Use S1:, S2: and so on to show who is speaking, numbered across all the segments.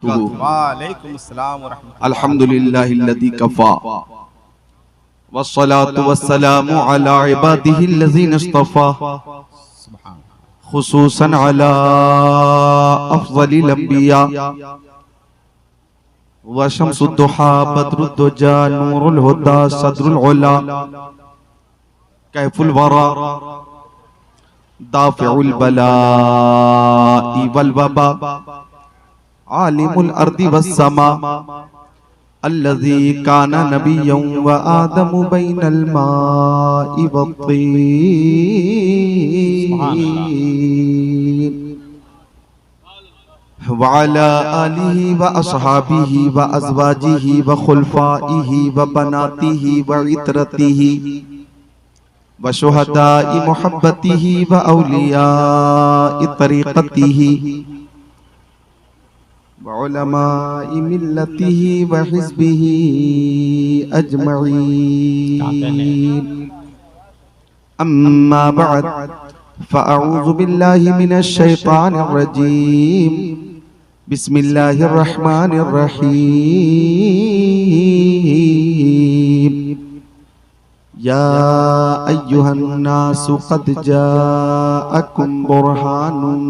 S1: वालेकुम अस्सलाम व रहमतुल्लाह।
S2: अल्हम्दुलिल्लाहिल्लज़ी कफ़ा वस्सलातु वस्सलामु अला इबादिहिल्लज़ीना इस्तफ़ा खुसूसन अला अफ़ज़लिल अंबिया व शम्सुद्दुहा बद्रुद्दुजा नूरुल हुदा सदरुल उला कैफुल वरा दाफ़िउल बला'i वल वबा आलिमुल अर्दि वस्समा अल्लज़ी काना नबिय्यन व आदमु बैनल मा'i वत्तीन व अला आलिहि व अस्हाबिहि व अज़वाजिहि व खुलफ़ाइहि व बनातिहि व इतरतिहि व शुहदा'i मुहब्बतिहि व औलिया'i तरीक़तिहि व उलमा'i मिल्लतिहि व हिज़्बिहि अजमईन। अम्मा बअद फ़अऊज़ु बिल्लाहि मिनश शैतानिर रजीम। बिस्मिल्लाहिर रहमानिर रहीम। या अय्युहन नासु क़द जाअकुम बुरहानुम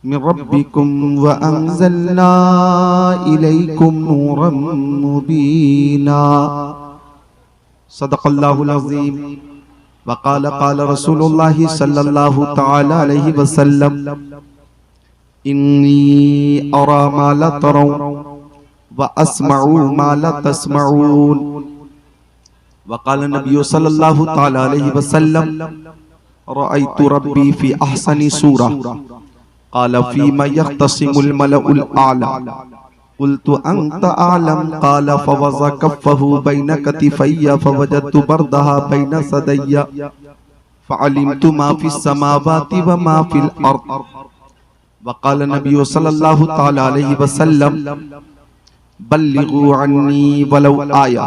S2: मिन रब्बिकुम व अंज़लना इलैकुम नूरम मुबीना। सदक़ल्लाहुल अज़ीम। व क़ाल रसूलुल्लाहि सल्लल्लाहु तआला अलैहि वसल्लम इन्नी अरा मा ला तरौन व अस्मउ मा ला तस्मऊन। व क़ाल नबी सल्लल्लाहु तआला अलैहि वसल्लम रअयतु रब्बी फी अहसनि सूरा क़ाल फ़ीमा यख़्तसिमुल मलउल आला क़ुल्तु अन्त आलम क़ाल फ़वज़अ कफ़्फ़हु बैन कतिफ़य्य फ़वजदतु बरदहा बैन सदय्य फ़अलिमतु मा फ़िस समावाति व मा फ़िल अर्द। व क़ाल नबी सल्लल्लाहु तआला अलैहि वसल्लम बल्लिगू अन्नी वलौ आया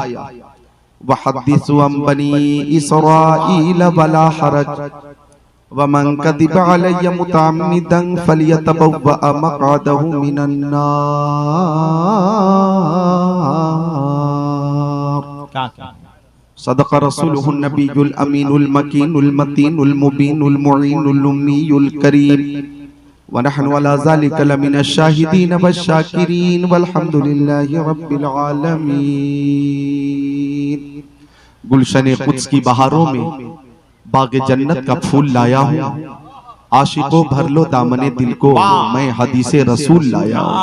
S2: व हद्दिसू अन बनी इसराईल वला हरज व मन कदिब अलय्य मुतअम्मिदन फलियतबव्वअ मक़अदहु मिनन नार। सदक़ रसूलुहुन नबियुल अमीनुल मकीनुल मतीनुल मुबीनुल मुईनुल उम्मीयुल करीम व नहनु अला ज़ालिका लमिनश शाहिदीन वश्शाकिरीन वल्हम्दुलिल्लाहि रब्बिल आलमीन। गुलशने क़ुद्स की बहारों में बाग़े जन्नत का फूल लाया हूँ। आशिकों भर लो दामने दिल को, मैं हदीसे रसूल लाया हूँ।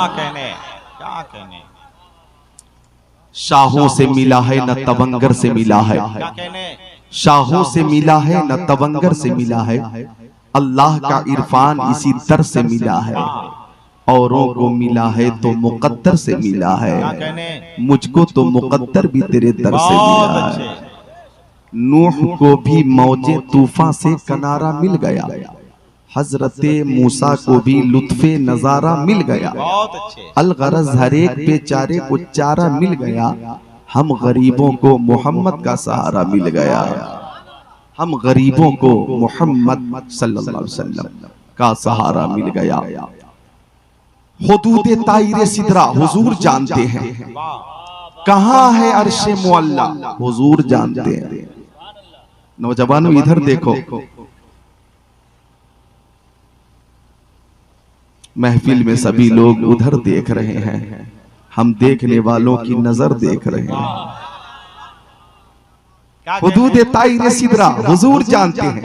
S2: शाहों से मिला है न तवंगर से मिला है, शाहों से मिला है न तवंगर से मिला है। अल्लाह का इरफान इसी दर से मिला है। औरों को मिला है तो मुक़द्दर से मिला है, मुझको तो मुक़द्दर भी तेरे दर से मिला है। नूह को भी मौजे तूफान से किनारा मिल गया, हजरते मूसा को भी लुत्फे नजारा मिल गया। अलगरज हर एक बेचारे को चारा मिल गया, हम गरीबों को मोहम्मद का सहारा मिल गया। हम गरीबों को मोहम्मद सल्लल्लाहु अलैहि वसल्लम का सहारा मिल गया। हुदूद ताइरे सिदरा हुजूर जानते हैं, कहाँ है अर्शे मुअल्ला हुजूर जानते हैं। नौजवानों इधर देखो, महफिल में सभी लोग उधर देख रहे हैं, हम देखने वालों की नजर देख रहे हैं। हुदूद ताइरे सिदरा हुजूर जानते हैं,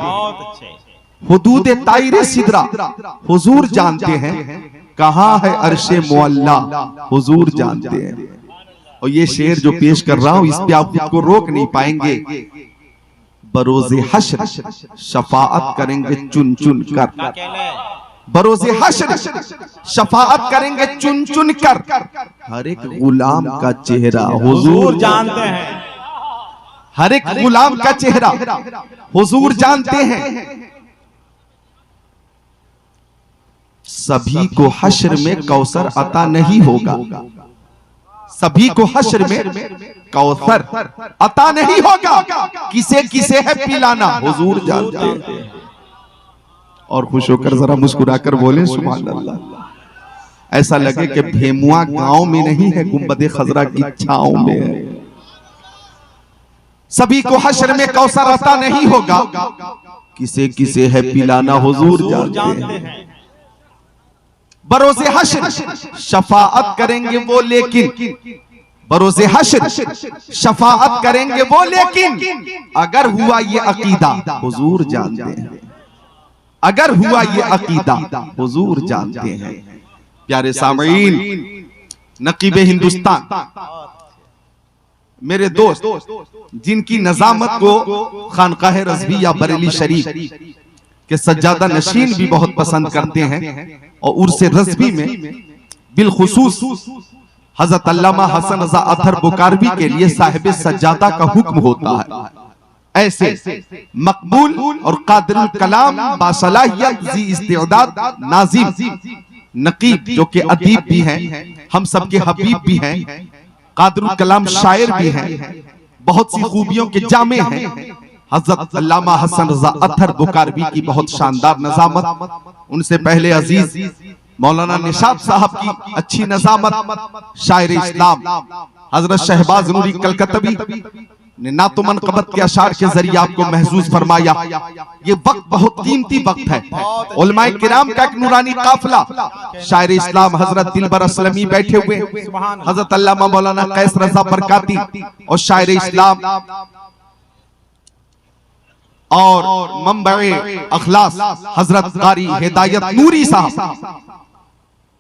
S2: हुदूद ताइरे सिदरा हुजूर जानते हैं, कहाँ है अर्शे मुअल्ला हुजूर जानते हैं। और ये शेर जो पेश कर रहा हूं इस पे आप खुद को रोक नहीं पाएंगे। बरोज़े हश्र शफाअत करेंगे चुन चुन कर, बरोज़े हश्र शफाअत करेंगे चुन चुन कर। हर एक गुलाम का चेहरा हुजूर जानते हैं, हर एक गुलाम का चेहरा हुजूर जानते हैं। सभी को हश्र में कौसर अता नहीं होगा, सभी को हश्र में कौसर अता नहीं होगा, किसे किसे है पिलाना हुजूर जानते हैं। और खुश होकर जरा मुस्कुराकर बोले सुभान अल्लाह। ऐसा लगे कि भेमुआ गांव में नहीं है, गुंबद खजरा की छांव में है। सभी को हश्र में कौसर अता नहीं होगा, किसे किसे है पिलाना हुजूर जानते हैं। बरोज़े हश्र शफाअत करेंगे वो लेकिन, बरोज़े हश्र शफाअत करेंगे वो लेकिन, अगर हुआ ये अकीदा हुजूर जानते हैं, अगर हुआ ये अकीदा हुजूर जानते हैं। प्यारे सामईन, नकीब हिंदुस्तान मेरे दोस्त जिनकी नजामत को खानकाह रज़विया बरेली शरीफ के सज्जादा नशीन भी बहुत पसंद करते हैं, और उर्स रज़वी में बिलखुसूस हजरत अल्लामा हसन रज़ा अतहर बुकारवी के लिए साहिब सज्जादा का हुक्म होता है। ऐसे मकबूल और कादिरुल कलाम बासलाहियत ज़ी इस्तिअदाद नाज़िम नकीब जो कि अदीब भी हैं, हम सबके हबीब भी हैं, कादिरुल कलाम शायर भी हैं, बहुत सी खूबियों के जामे हैं। हजरत अल्लामा हसन रज़ा अतहर बुकारवी की बहुत शानदार नज़ामत, उनसे पहले अजीज मौलाना निशात साहब की अच्छी नज़ामत, शायर इस्लाम हजरत शहबाज नूरी कलकतवी ने नातो मनक़बत के अशार के जरिए आपको महसूस फरमाया। ये वक्त बहुत कीमती वक्त है। उलमाए किराम का एक नूरानी काफिला, शायर इस्लाम हजरत दिलबर असलमी बैठे हुए, हजरत अल्लामा मौलाना कैस रज़ा बरकाती और शायर इस्लाम और मंबए अखलास हजरत कारी हिदायत नूरी साहब,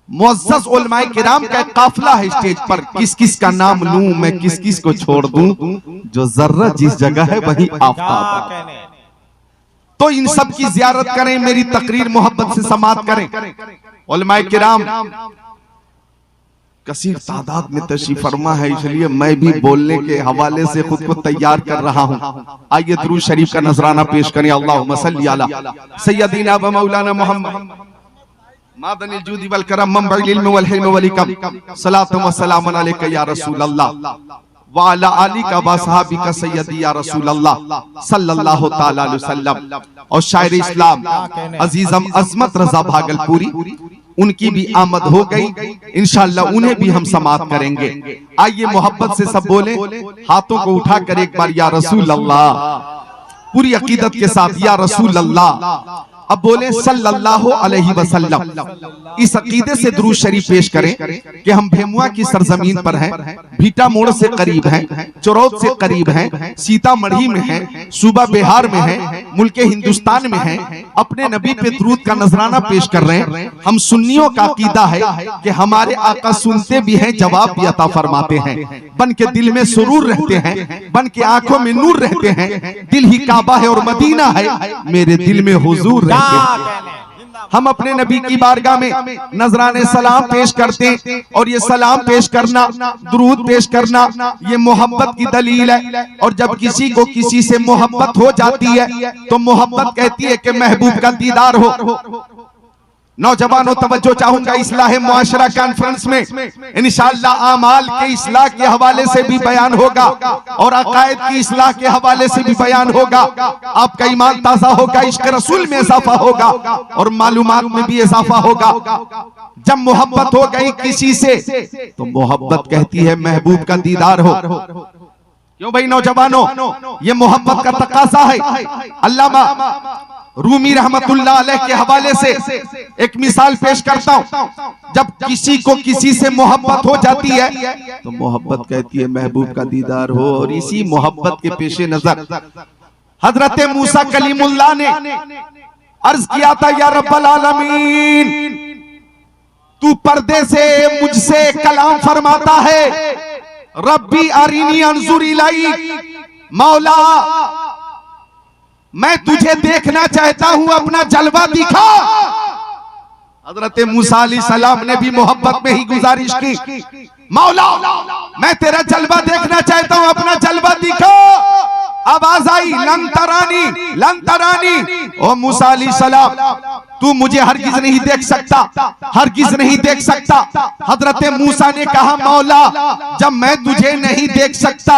S2: मुअज़्ज़ज़ उलमाए किराम का एक काफिला है स्टेज पर। किस किस का नाम लूं मैं, किस किस को छोड़ दूं, जो जर्रा जिस जगह है वही आफताब। तो इन सब की जियारत करें, मेरी तकरीर मोहब्बत से समाअत करें। उलमाए किराम कसीर तादाद में तशरीफ फरमा है, इसलिए मैं भी बोलने के हवाले से खुद को तैयार कर रहा हूं। आइए दुरूद शरीफ का नजराना पेश करें। अल्लाहुम्मा सल्ली अला सय्यदीना व मौलाना मुहम्मद मादनिल जूदी वल करम मंबइल इल्म वल हिल्म वल हिकम, सलातु व सलामुन अलैका या रसूल अल्लाह व अला आलिका व सहाबिका सय्यदी या रसूल अल्लाह सल्लल्लाहु तआला अलैहि वसल्लम। और शायर इस्लाम अजीजम अजमत रजा भागलपुरी, उनकी भी आमद हो गई, इंशाअल्लाह उन्हें भी हम समाअत करेंगे। आइए मोहब्बत से सब बोले, हाथों को उठाकर एक बार या रसूल अल्लाह, पूरी अकीदत के साथ या रसूल अल्लाह। अब बोले सल्लल्लाहु अलैहि वसल्लम। इस अकीदे से दुरूद शरीफ पेश करें कि हम भेमुआ की सरजमीन पर हैं, भीटा मोड़ से करीब हैं, चौरौद से करीब हैं, सीतामढ़ी में हैं, सूबा बिहार में हैं, मुल्क हिंदुस्तान में हैं, अपने नबी पे दुरूद का नजराना पेश कर रहे हैं। हम सुन्नियों का अकीदा है कि हमारे आका सुनते भी हैं, जवाब भी अता फरमाते हैं, बन के दिल में सुरूर रहते हैं, बन के आंखों में नूर रहते हैं। दिल ही काबा है और मदीना है, मेरे दिल में हुजूर। हम अपने नबी की बारगाह में नजराने सलाम पेश करते हैं, और ये सलाम पेश करना, दुरूद पेश करना, ये मोहब्बत की दलील है। और जब किसी को किसी से मोहब्बत हो जाती है तो मोहब्बत कहती है कि महबूब का दीदार हो। नौजवानों तवज्जो चाहूंगा, इस्लाह मुआशरा कॉन्फ्रेंस में इंशाअल्लाह आमाल के इस्लाह के हवाले से भी बयान होगा और अकायद की इस्लाह के हवाले से भी बयान होगा। आपका ईमान ताजा होगा, इश्क रसूल में इजाफा होगा और मालूमात में भी इजाफा होगा। जब मोहब्बत हो गई किसी से तो मोहब्बत कहती है महबूब का दीदार हो। क्यों भाई नौजवानों, ये मोहब्बत का तकाजा है। अल्लामा रूमी रहमतुल्लाह अलैह के हवाले से एक मिसाल पेश करता हूं। जब किसी को किसी से मोहब्बत हो जाती है तो मोहब्बत कहती है महबूब का दीदार हो। और इसी मोहब्बत के पेशे नजर हजरत मूसा कलीमुल्लाह ने अर्ज किया था, या रब्बल आलमीन, तू पर्दे से मुझसे कलाम फरमाता है, रब्बी अरिनी अंजुर इलाई, मौला मैं तुझे देखना चाहता हूं, अपना जलवा दिखा। हजरत मूसा अलैहिस्सलाम ने भी मोहब्बत में ही गुजारिश की, मौला मैं तेरा जलवा देखना चाहता हूं, अपना जलवा दिखा। आवाज आई लन तरानी, लन तरानी। ओ मूसा अलैहिस्सलाम तू मुझे हरगिज नहीं देख सकता, हरगिज नहीं देख सकता। हजरत मूसा ने कहा मौला जब मैं तुझे नहीं देख सकता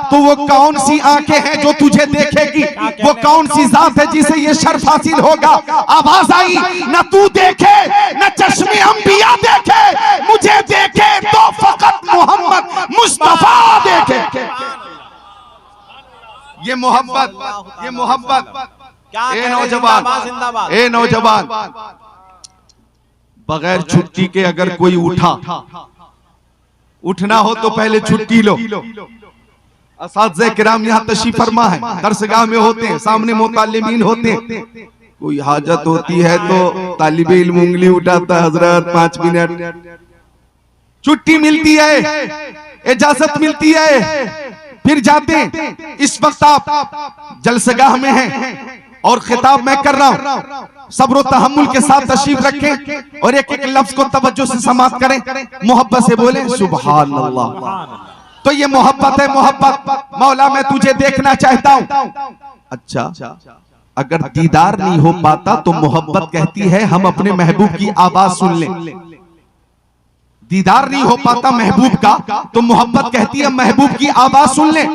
S2: तो वो कौन सी आंखें हैं जो तुझे देखेगी, वो कौन सी जात है जिसे ये शर्फ हासिल होगा। आवाज आई न तू देखे न चश्मे अंबिया देखे, मुझे देखे तो फकत मोहम्मद मुस्तफा देखे। ये मोहब्बत, ये मोहब्बत। ए नौजवान, ए नौजवान, बगैर छुट्टी के अगर कोई उठना हो तो पहले छुट्टी लो। असातिज़े किराम यहाँ तशरीफ फरमा है, दरसगाह में होते हैं, सामने मुतालिमीन होते हैं। कोई हाजत होती है तो तालिबे इल्म उंगली उठाता, हजरत 5 मिनट। छुट्टी मिलती है, इजाजत मिलती है, फिर जाते हैं। इस वक्त आप जलसगाह में हैं और खिताब मैं कर रहा हूं, सब्र और तहम्मुल के साथ तशरीफ रखें और एक एक लफ्ज को तवज्जो से समाअत करें, मोहब्बत से बोलें सुभान अल्लाह। तो ये मोहब्बत है, मोहब्बत। मौला मैं तुझे देखना चाहता हूं। अच्छा, अगर दीदार नहीं हो पाता तो मोहब्बत कहती है हम अपने महबूब की आवाज सुन लें। दीदार नहीं हो पाता महबूब का तो मोहब्बत कहती है महबूब की आवाज सुन लें।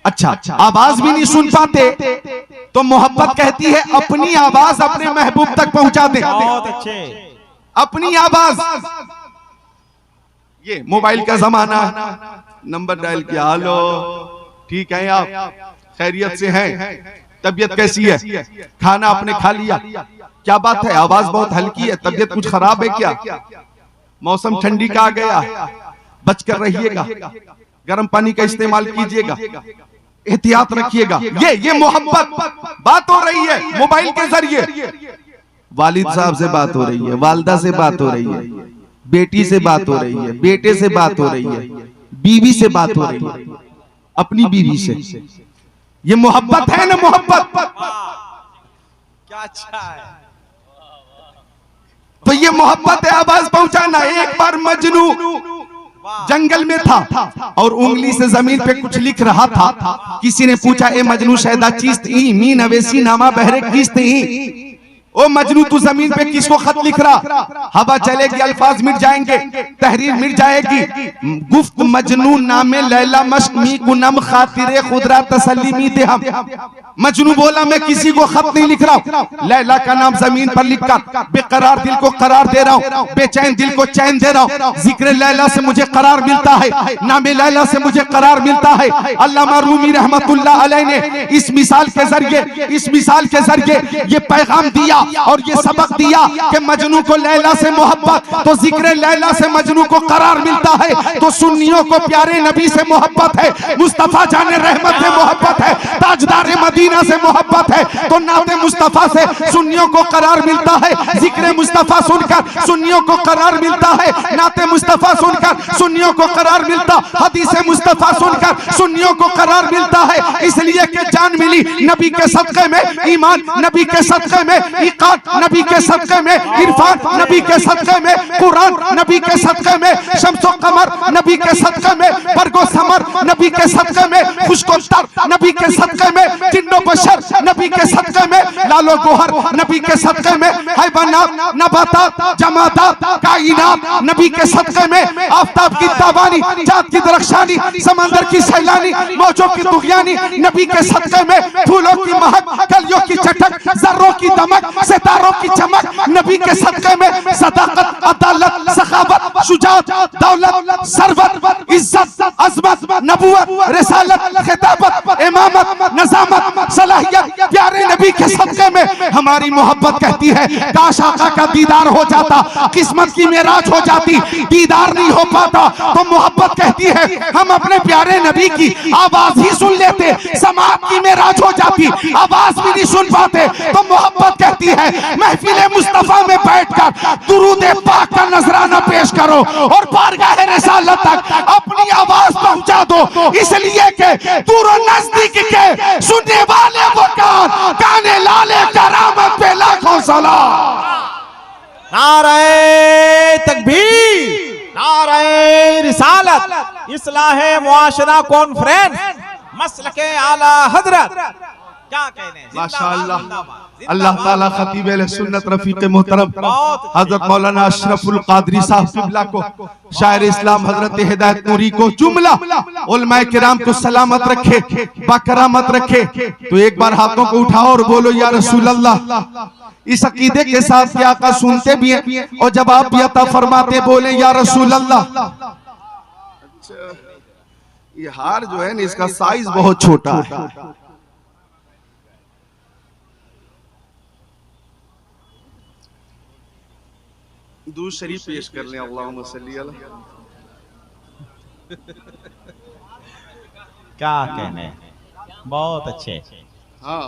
S2: अच्छा, आवाज भी नहीं सुन पाते तो मोहब्बत कहती है अपनी आवाज अपने महबूब तक पहुंचा दे।
S1: बहुत अच्छे।
S2: अपनी आवाज। ये मोबाइल का जमाना है, नंबर डायल किया, हेलो ठीक है आप, खैरियत से हैं, तबीयत कैसी है, खाना आपने खा लिया, क्या बात है आवाज बहुत हल्की है, तबीयत कुछ खराब है क्या, मौसम ठंडी का आ गया, बचकर रहिएगा, गर्म पानी का इस्तेमाल कीजिएगा, एहतियात रखिएगा। ये मोहब्बत बात हो रही है मोबाइल के जरिए। वालिद साहब से बात हो रही है, वालदा से बात हो रही है, बेटी से बात हो रही है, बेटे से बात हो रही है, बीवी से बात हो रही है, अपनी बीवी से। ये मोहब्बत है ना, मोहब्बत।
S1: क्या अच्छा है।
S2: तो ये मोहब्बत है आवाज पहुंचाना। एक बार मजनू जंगल में था और उंगली से जमीन पे कुछ लिख रहा था। किसी ने पूछा ए मजनू शायदा चीज ई मी नवेसी नामा बहरे किस थी। ओ मजनू तू जमीन पे किसको खत लिख रहा। हवा चलेगी अल्फाज मिट जाएंगे, तहरीर मिट जाएगी। गुफ्त मजनू नामे लैला मश्क मी गुनम खातिरे खुदरा तसल्लीमी दे हम। मजनू बोला मैं किसी को खत नहीं लिख रहा हूँ, लैला का नाम जमीन पर लिखकर बेकरार दिल को करार दे रहा हूँ, बेचैन दिल को चैन दे रहा हूँ। जिक्र लैला से मुझे करार मिलता है, नामे लैला से मुझे करार मिलता है। अल्लामा रूमी रहमतुल्लाह अलैह ने इस मिसाल के जरिए ये पैगाम दिया और ये सबक दिया कि मजनू को लैला से मोहब्बत, तो जिक्र लैला से मजनू को करार मिलता है। तो सुन्नियों को प्यारे नबी से मोहब्बत है, मुस्तफा जाने रहमत से मोहब्बत है, ताजदार मदीना से मोहब्बत है। तो नाते मुस्तफा से सुन्नियों को करार मिलता है, जिक्र मुस्तफा सुनकर सुन्नियों को करार मिलता है, नाते मुस्तफा सुनकर सुन्नियों को करार मिलता, हदीस मुस्तफा सुनकर सुन्नियों को करार मिलता है। इसलिए कि जान मिली नबी के सदक़े में, ईमान नबी के सदक़े में, इक़ाद नबी के सदक़े में, इरफान नबी के सदक़े में, कुरान नबी के सदक़े में, शम्सो कमर नबी के सदक़े में, बरगो समर नबी के सदक़े में, खुशको तर नबी के सदक़े में, जिन्नो बशर नबी के सदक़े में, लालो गोहर नबी के सदक़े में, हैवानात नबातात जमादात कायनात नबी के सदक़े में, आफताब की ताबानी चाँद की दरख्शानी समंदर की सैलानी मौजों की तुग़यानी नबी के सदक़े में, फूलों की महक कलियों की चटक जर्रों की दमक सितारों की चमक नबी के सदक़े में, सदाकत अदालत सखावत शुजाअत दौलत सरवत इज्जत अज़मत नबूवत रिसालत खिताबत इमामत नज़ामत सलाहियत प्यारे नबी के सदक़े में हमारी मोहब्बत कहती है काश आका का दीदार हो जाता, किस्मत की मेराज हो जाती। दीदार नहीं हो पाता तो मोहब्बत कहती है हम अपने प्यारे नबी की आवाज ही सुन लेते, समात की मेराज हो जाती, आवाज भी नहीं सुन पाते तो मोहब्बत कहती है महफिल मुस्तफा में बैठकर दुरूद पाक का नजराना पेश करो और बारगाह रिसालत तक अपनी आवाज पहुंचा दो। इसलिए कि दूर नजदीक के सुनने वाले वो काने लाले करामत पे लाखों सलाम।
S1: नारे तकबीर, नारे रिसालत, इस्लाह मुआशरा कॉन्फ्रेंस, मसलके आला हजरत क्या कहने हैं?
S2: माशाअल्लाह।
S1: जिंदाबाद,
S2: अल्लाह
S1: जिंदाबाद।
S2: ताला खतीब अहले सुन्नत रफीक मोहतरम
S1: बहुत अच्छे।
S2: हजरत मौलाना अशरफुल कादरी साहब किबला को, शायर इस्लाम हजरत हिदायत नूरी को, जुमला उलमाए किराम को सलामत रखे, बाकरामत रखे। तो एक बार हाथों को उठाओ और बोलो या रसूल अल्लाह। इस अकीदे के साथ कि आका सुनते भी हैं और जब आप भी अता फरमाते बोले या रसूल अल्लाह। ये हार जो है ना, इसका साइज बहुत छोटा है। दूध शरीफ पेश कर लें। अल्लाहुम्मा सल्ली अला।
S1: क्या कहने हैं? बहुत अच्छे।
S2: हाँ,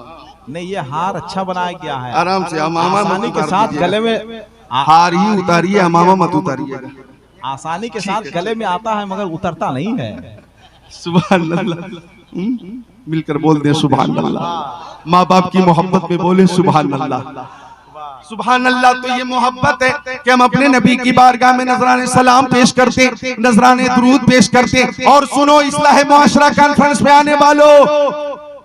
S1: नहीं, ये हार अच्छा बनाया गया है।
S2: आराम से अमामा
S1: आसानी
S2: मत
S1: के
S2: उतार
S1: साथ
S2: दीजिएगा।
S1: गले में
S2: हार ही उतारिए, अमामा मत उतारिएगा।
S1: आसानी के साथ गले में आता है मगर उतरता नहीं है।
S2: सुभान अल्लाह। मिलकर बोल दें सुभान अल्लाह। माँ बाप की मोहब्बत में बोले सुभान अल्लाह। सुभान अल्लाह। तो ये मोहब्बत है कि हम अपने नबी की बारगाह में नजराने सलाम पेश करते, नजराने दुरूद पेश करते। और सुनो इस्लाह मुआशरा कॉन्फ्रेंस में आने वालों,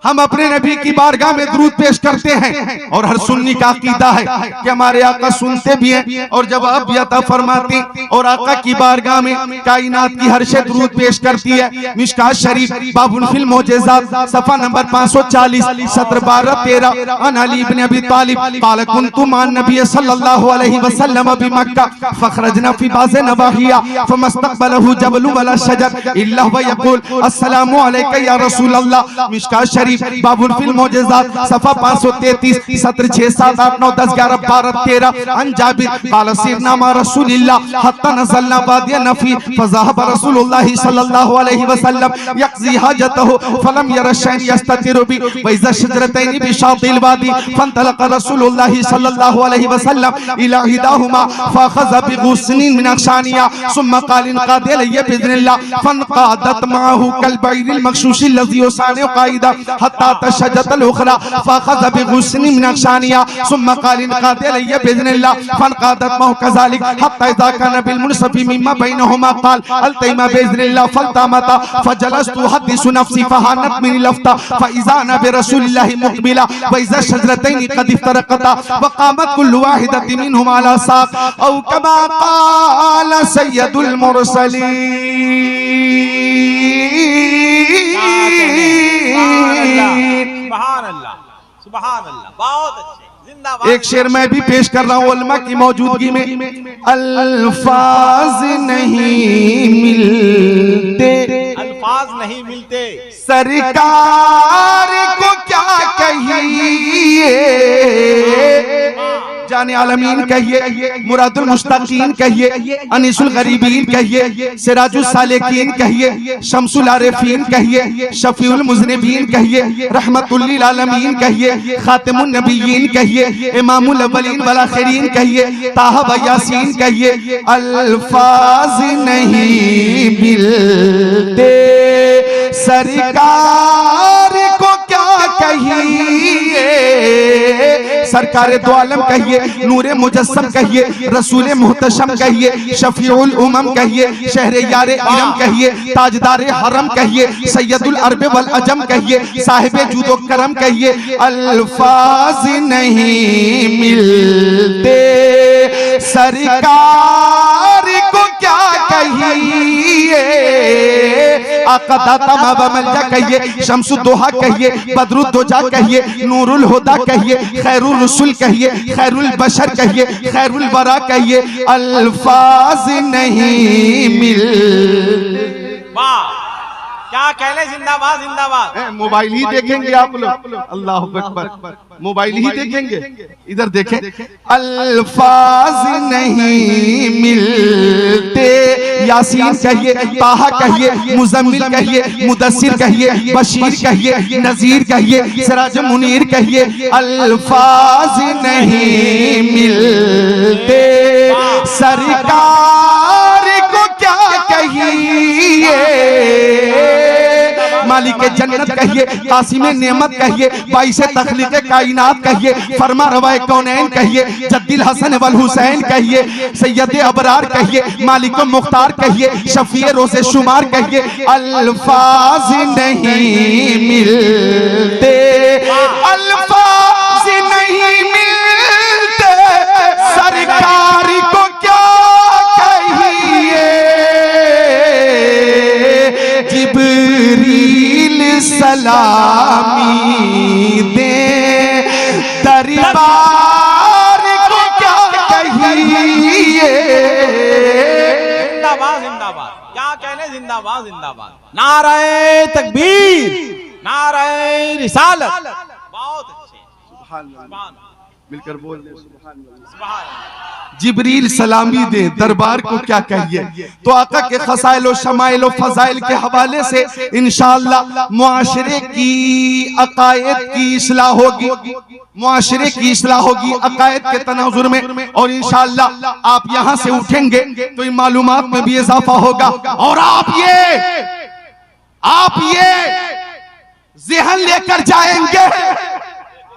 S2: हम अपने नबी की बारगाह में दुरूद पेश करते हैं और हर सुन्नी का अकीदा है कि हमारे आका सुनते भी हैं और जवाब भी अता फरमाते। और आका की बारगाह में कायनात की हर शे दुरूद पेश करती है। मिशकात शरीफ बाबुल फिल मोजेज़ात सफा नंबर 540 सत्र 12-13 अन अली इब्न अबी तालिब क़ाल कुन्तु मान नबी सल्लल्लाहु अलैहि वसल्लम बि मक्का फखरजना फी बाज़ नवाहिया फमस्तक़बलहु जबल वला शजर इल्ला व यक़ूल अस्सलामु अलैका या रसूल अल्लाह। मिशकात शरीफ बाबुल फिल मोजेज़ात सफा 533 सत्र 6 7 8 9 10 11 12 13 अन जाबिर क़ाल सिरना मा रसूलिल्लाह हत्ता नज़लना वादिया नफी फज़हब रसूलुल्लाह सल्लल्लाहु अलैहि वसल्लम यक़ज़ी हाजतहु फलम यरा शैन यस्ततिरु बि व इज़ा शजरतैन बि शातिल वादी फंतलक़ रसूलुल्लाह सल्लल्लाहु अलैहि वसल्लम इला हिदाहुमा फअख़ज़ बि गुस्निन मिन अग़शानिया सुम्मा क़ाल इन क़ादिल बिइज़्निल्लाह फनक़ादत माहु कल बैरिल मखशूश लज़ी युसानिउ क़ाइदा हत्ता तशज्जतल उखरा फअख़ज़ बिगुस्निन मिन अग़शानिया सुम्मा क़ाल इन क़ादिल बिइज़्निल्लाह फनक़ादत माहु कज़ालिक हत्ता इज़ा कान बिल मुनसफ़ी मिम्मा बैनहुमा क़ाल अल्तैमा बिइज़्निल्लाह फल्तमता फजलस्तु हदिसु नफ़्सी फहानत मिन लफ़्ता फ़इज़ा अना बिरसूलिल्लाह मुक़बिला व इज़ा शजरतैन क़द इफ़्तरक़ता व क़ामत कुल्लु वाहिदतिन मिनहुमा अला साक़ औ कमा क़ाल सय्यदुल मुरसलीन।
S1: सुभान अल्लाह, सुभान अल्लाह। बहुत अच्छे, जिंदाबाद।
S2: एक शेर मैं भी पेश कर रहा हूँ उलमा की मौजूदगी में। अल्फाज नहीं मिलते,
S1: अल्फाज नहीं मिलते,
S2: सरकार को क्या कहिए। जाने आलमीन कहिए, मुरादुल मुश्ताकीन कहिए, अनीसुल गरीबीन कहिए, सिराजुल सालिकीन कहिए, शम्सुल आरिफीन कहिए, शफीउल मुज़निबीन कहिए, रहमतुल लिल आलमीन कहिए, खातिमुन नबिय्यीन कहिए, इमामुल अव्वलीन वल आखिरीन कहिए, ताहा व यासीन कहिए। अल्फाज नहीं मिलते, सरकार को क्या कहिए। सरकार दो आलम कहिए, नूरे मुजस्सम कहिए, रसूल मुहतशम कहिए, शफीउल उमम कहिए, शहरे यारे इरम कहिए, ताजदारे हरम कहिए, सैयदुल अरब वल अजम कहिए, साहिबे जूदो करम कहिए। अल्फाज नहीं मिलते, सरकार को क्या कहिए। आका दाता मावा मलजा कहिए, शम्सुद दोहा कहिए, बदरुद दोजा कहिए, नूरुल हुदा कहिए, खैरुल रसूल कहिए, खैरुल बशर कहिए, खैरुल वरा कहिए। अल्फाज नहीं मिलते।
S1: वाह, क्या कहने? जिंदाबाद, जिंदाबाद।
S2: मोबाइल ही देखेंगे आप लोग, अल्लाह अकबर, मोबाइल ही देखेंगे। इधर देखें, अल्फाज नहीं मिलते, यासीन कहिए, ताहा कहिए, मुज़म्मिल कहिए, मुदस्सिर कहिए, बशीर कहिए, नज़ीर कहिए, सिराज मुनीर कहिए। अल्फाज नहीं मिलते, सरकार को क्या कहिए। मालिक जन्नत कहिए, कासिम नेमत कहिए, बाइस तखलीक कायनात कहिए, फरमा रवाए कौनैन कहिए, जद्दिल हसन वल हुसैन कहिए, सैयद अबरार कहिए, मालिक मुख्तार कहिए, शफीए रोज़े शुमार कहिए। अल्फाज नहीं मिलते, अल्फाज नहीं मिलते सरकार को क्या कहिए, जिब्रील सलामी दे दरबार को क्या कहिए।
S1: जिंदाबाद जिंदाबाद, क्या कहने, जिंदाबाद जिंदाबाद। नारे तकबीर, नारे रिसालत। बहुत अच्छे, सुभान अल्लाह,
S2: मिलकर बोल दे सुभान अल्लाह।
S1: सुभान अल्लाह।
S2: जिब्रील सलामी दे दरबार को क्या कहिए। तो आका के खसाइल और शमाइल और फजाइल के हवाले से इंशाअल्लाह मुआशरे की अकायद की इस्लाह होगी, मुआशरे की इस्लाह होगी अकायद के तनाजुर में, और इंशाअल्लाह आप यहाँ से उठेंगे तो इन मालूमात में भी इजाफा होगा। और आप ये ज़हन लेकर जाएंगे।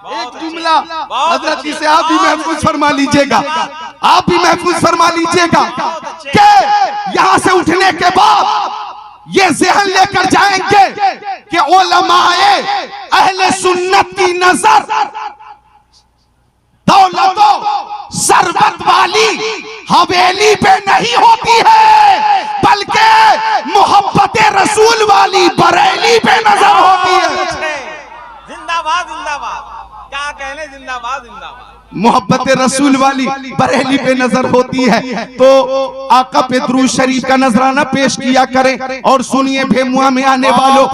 S2: एक जुमला हजरत जी से आप भी महफूज फरमा लीजिएगा, आप भी महफूज फरमा लीजिएगा कि यहाँ से उठने के बाद ये ज़हन लेकर जाएंगे कि उलमाए अहले सुन्नत की नजर दौलतो सरबत वाली हवेली पे नहीं होती है, बल्कि मोहब्बत रसूल वाली बरेली पे नजर होती है।
S1: जिंदाबाद जिंदाबाद, क्या कहने, जिंदाबाद जिंदाबाद।
S2: मोहब्बत रसूल वाली बरेली पे नजर होती है। तो आका पे दुरूद शरीफ का नजराना पेश किया करें। और सुनिए भेमुआ में आने वालों,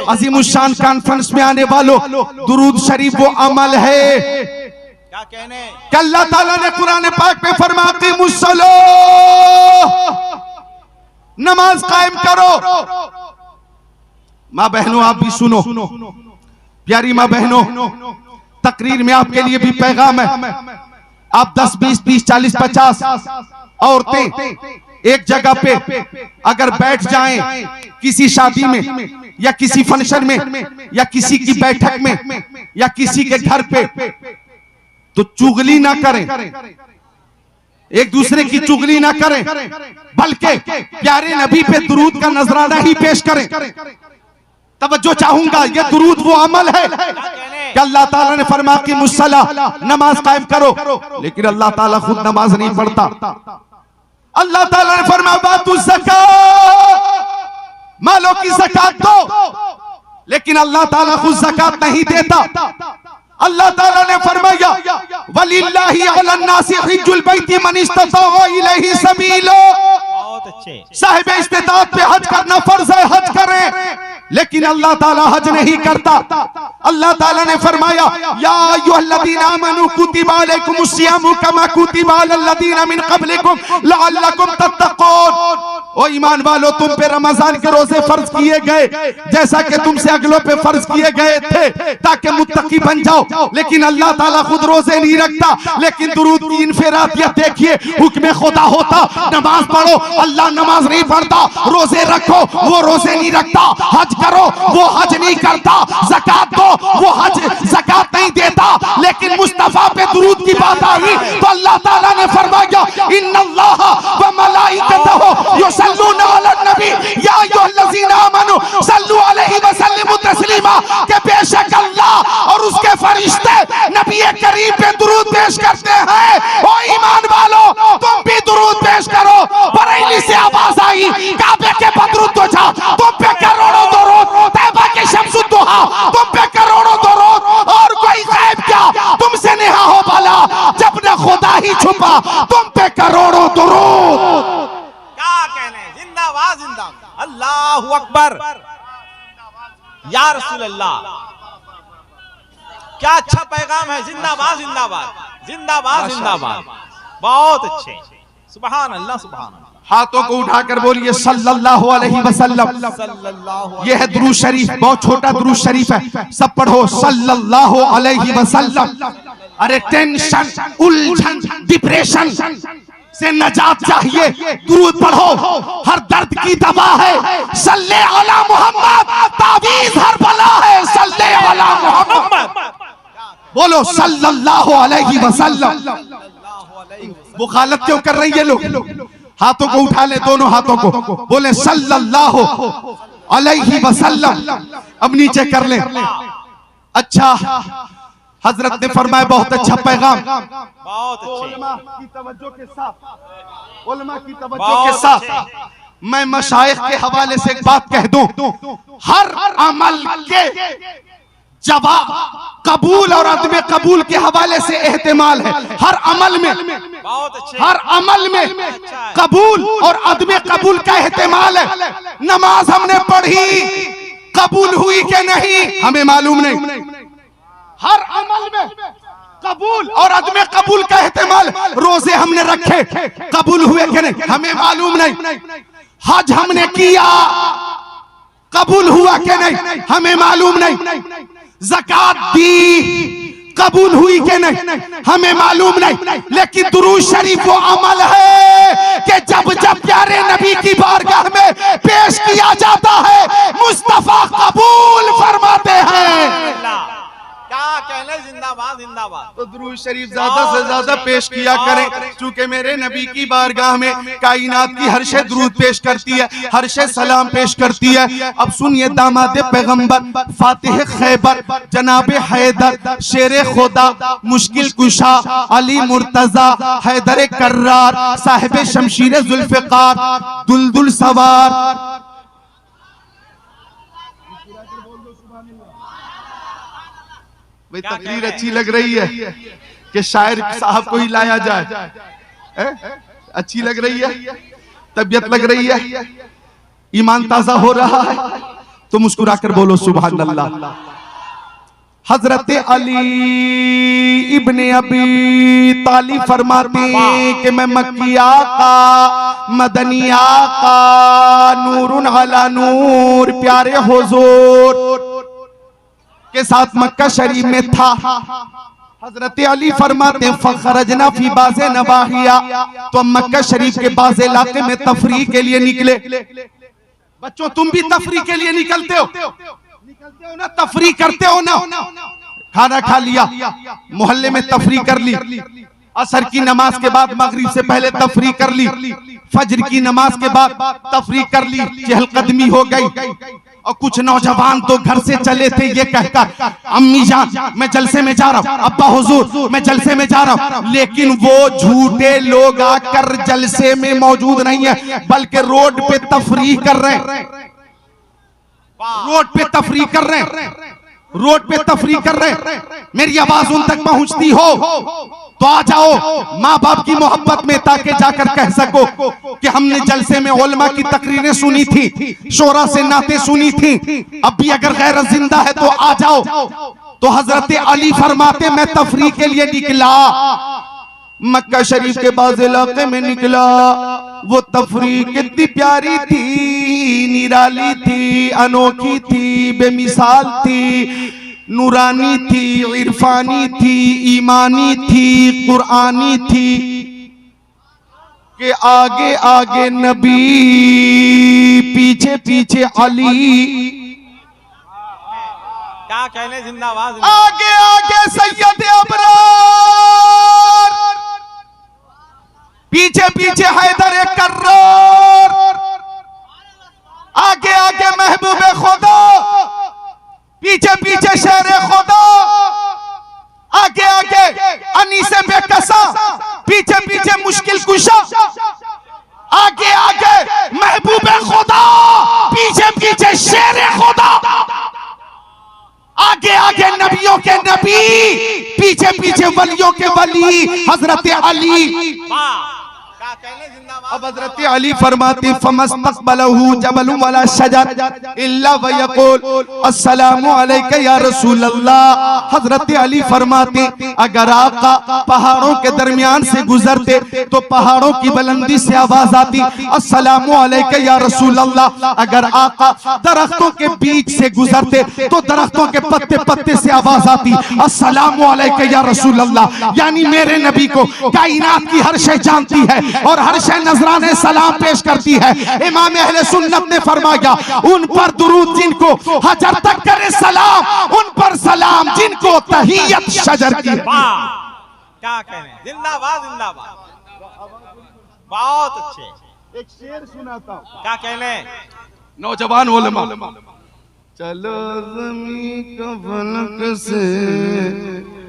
S2: अजीमुशान कॉन्फ्रेंस में आने वालों, दुरूद शरीफ वो अमल है,
S1: क्या कहने,
S2: कि अल्लाह ताला ने कुरान पाक में फरमाती मुसल्लो, नमाज कायम करो। माँ बहनों आप भी सुनो, प्यारी माँ बहनों, तकरीर में आपके लिए भी पैगाम है। आप 10, 20, 30, 40, 50 औरतें एक जगह पे अगर बैठ जाएं किसी शादी में या किसी फंक्शन में या किसी की बैठक में या किसी के घर पे, तो चुगली ना करें, एक दूसरे की चुगली ना करें, बल्कि प्यारे नबी पे दुरूद का नजराना ही पेश करें। तवज्जो चाहूंगा, ये दुरूद वो अमल है कि अल्लाह ताला ने फरमाया कि मुसल्ला नमाज कायम करो, लेकिन अल्लाह ताला खुद नमाज नहीं पढ़ता। अल्लाह ताला ने फरमाया बातु ज़कात, मालों की ज़कात दो, लेकिन अल्लाह ताला खुद ज़कात नहीं देता। अल्लाह ताला ने फरमाया वलिल्लाहि अलन्नासि हिज्जुल बैति मन इस्तता इलैहि सबीला,
S1: बहुत अच्छे,
S2: साहिब इस्तिताअत पे हज करना फर्ज है, हज करें, लेकिन अल्लाह ताला हज नहीं करता। अल्लाह ताला ने फरमाया या अय्युहल्लज़ीना आमनू कुतिबा अलैकुमुस्सियामु कमा कुतिबा अलल्लज़ीना मिन क़ब्लिकुम लअल्लकुम तत्तक़ून। ओ ईमान वालों, तुम पे रमजान के रोजे फर्ज किए गए जैसा कि तुमसे अगलों पे फर्ज किए गए थे ताकि मुत्तकी बन जाओ, लेकिन अल्लाह ताला खुद रोजे नहीं रखता। लेकिन दुरूद की इनफिरादियत देखिए, हुक्म खुदा होता नमाज पढ़ो, अल्लाह नमाज नहीं पढ़ता, रोजे रखो, वो रोजे नहीं रखता, हज करो, वो हज नहीं करता, ज़कात दो, वो हज ज़कात नहीं देता। लेकिन मुस्तफा पे दुरूद की बात आई तो अल्लाह ताला ने फरमाया इन्नल्लाह व मलाइकतहु युसल्लूना अलन नबी या अय्युहल्लज़ीना आमनू सल्लू अलैहि व सल्लिमू तस्लीमा, के बेशक अल्लाह और उसके फरिश्ते नबी करीम पे दुरूद पेश करते हैं। ओ ईमान वालों, तुम भी दुरूद पेश करो। बरेली से आवाज आई काबे के बदरुद्दोजा, तुम पे करोड़ों दुरूद, तैबा के शम्सुद्दुहा, तुम पे करोड़ों दुरूद, और कोई गैब क्या तुमसे नेहा हो भला, जब न खुदा ही छुपा तुम पे करोड़ों दुरूद।
S1: क्या कहने, जिंदाबाद जिंदाबाद, अल्लाहु अकबर, या रसूल अल्लाह, क्या अच्छा पैगाम है। जिंदाबाद जिंदाबाद, जिंदाबाद जिंदाबाद, बहुत अच्छे, सुभान अल्लाह सुभान अल्लाह।
S2: हाथों को उठाकर बोलिए सल्लल्लाहु अलैहि वसल्लम। यह है दुरूद शरीफ, बहुत छोटा दुरूद शरीफ है, सब पढ़ो सल्लल्लाहु अलैहि वसल्लम। अरे टेंशन, उलझन, डिप्रेशन से नजात चाहिए, दुरूद पढ़ो, हर दर्द की दवा है। सल्ले अला मोहम्मद, तावीज़ हर बला है, सल्ले अला मोहम्मद। बोलो सल्लल्लाहु अलैहि वसल्लम। मुखालत क्यों कर रही है लोग? हाथों को उठा ले, दोनों हाथों को, बोले सल्लल्लाहु अलैहि वसल्लम। अब नीचे कर ले, अच्छा, हजरत ने फरमाया बहुत अच्छा पैगाम,
S1: बहुत अच्छे,
S2: उलमा की तवज्जो के साथ, उलमा की तवज्जो के साथ मैं मशाइख के हवाले से एक बात कह दूं, हर अमल के जवाब कबूल और अदम कबूल के हवाले से एहतिमाल है। हर अमल में,
S1: बहुत अच्छे,
S2: हर अमल में कबूल और अदम कबूल का एहतिमाल है। नमाज हमने पढ़ी, कबूल हुई कि नहीं हमें मालूम नहीं। हर अमल में कबूल और अदम कबूल का एहतिमाल। रोजे हमने रखे, कबूल हुए कि नहीं हमें मालूम नहीं। हज हमने किया, कबूल हुआ कि नहीं हमें मालूम नहीं। ज़कात दी, कबूल हुई कि नहीं हमें मालूम नहीं। लेकिन दुरूद शरीफ वो अमल है कि जब जब प्यारे नबी की बारगाह में पेश किया जाता है, मुस्तफा कबूल फरमाते हैं।
S1: क्या कहने, जिंदाबाद जिंदाबाद।
S2: तो दुरूद शरीफ ज्यादा से ज्यादा पेश किया करें, चूंकि मेरे नबी की बारगाह में कायनात की हर शे दुरूद पेश करती है, हर शे सलाम पेश करती है। अब सुनिए, दामाद पैगंबर, फातिह खैबर, जनाब हैदर, शेर खुदा, मुश्किल कुशा, अली मुर्तजा, हैदर कर्रार, साहिब शमशीर जुल्फिकार, दुलदुल सवार। भाई तकरीर अच्छी लग रही है कि शायर साहब को ही लाया जाए, अच्छी लग रही है, तबीयत लग रही है, ईमान ताजा हो रहा है तो मुस्कुराकर बोलो सुभान अल्लाह। हजरत अली इब्ने अबी तालिब फरमाते कि मैं मक्की आका, मदनी आका, नूरुन अला नूर, प्यारे हुजूर के साथ मक्का शरीफ में था। हजरत अली फरमाते हैं फखरजना फी बाज़े नवाहिया, तो मक्का शरीफ के बाज़ इलाके में तफरीह के लिए निकले। बच्चों तुम भी तफरीह के लिए निकलते हो ना, तफरीह करते हो ना। खाना खा लिया, मोहल्ले में तफरीह कर ली, असर की नमाज के बाद मगरिब से पहले तफरीह कर ली, फजर की नमाज के बाद तफरीह कर ली, चहलकदमी हो गई। और कुछ नौजवान तो घर से चले थे ये कहकर, अम्मी जान मैं जलसे में जा रहा हूँ, अब्बा हुजूर मैं जलसे में जा रहा हूँ, लेकिन वो झूठे लोग आकर जलसे में मौजूद नहीं है, बल्कि रोड पे तफरीह कर रहे हैं, रोड पे तफरीह कर रहे हैं, रोड पे तफरीह कर रहे हैं। मेरी आवाज उन तक पहुंचती हो तो आ जाओ माँ बाप की मोहब्बत में, ताकि जाकर कह सको कि हमने जलसे में उलमा की तकरीरें सुनी थी, शोरा से नाते सुनी थी। अब भी अगर गैरत जिंदा है तो आ जाओ। तो हजरत अली फरमाते मैं तफरीह के लिए निकला, मक्का शरीफ के बाज़ इलाके में निकला। वो तफरीह कितनी प्यारी थी, निराली थी, अनोखी थी, बेमिसाल थी, नूरानी थी, इरफानी थी, ईमानी थी, कुरानी थी। के आगे आगे नबी, पीछे पीछे अली,
S1: क्या कहने, जिंदाबाद।
S2: आगे आगे सैयद अबरार, पीछे पीछे हैदर कर्रार, आगे आगे महबूब खुदा, पीछे पीछे शेर खुदा, आगे आगे अनीसे बेकसा, पीछे पीछे मुश्किल कुशा, आगे आगे महबूब खुदा, पीछे पीछे शेर खुदा, आगे आगे नबियों के नबी, पीछे पीछे वलियों के वली हजरत अली। अब हजरत अली फरमाते फमस्तक़बलहु जबलु वला शजर इल्ला व यक़ूल अस्सलामु अलैका या रसूल अल्लाह। हजरत अली फरमाते अगर आका पहाड़ों के दरमियान से गुजरते तो पहाड़ों की बुलंदी से आवाज आती अस्सलामु अलैका या रसूल अल्लाह। अगर आका दरख्तों के बीच से गुजरते तो दरख्तों के पत्ते पत्ते से आवाज आती अस्सलामु अलैका या रसूल अल्लाह। यानी मेरे नबी को कायनात की हर शय जानती है और हर शय नजराने सलाम पेश करती है। इमाम अहले सुन्नत ने फरमाया उन पर दुरूद जिनको हजर तक करे सलाम, उन पर सलाम जिनको तहियत शजर की।
S1: क्या कहने, जिंदाबाद जिंदाबाद, बहुत अच्छे।
S2: एक शेर सुनाता हूं,
S1: क्या कहने,
S2: नौजवान उलमा चलो ज़मीं को फलक से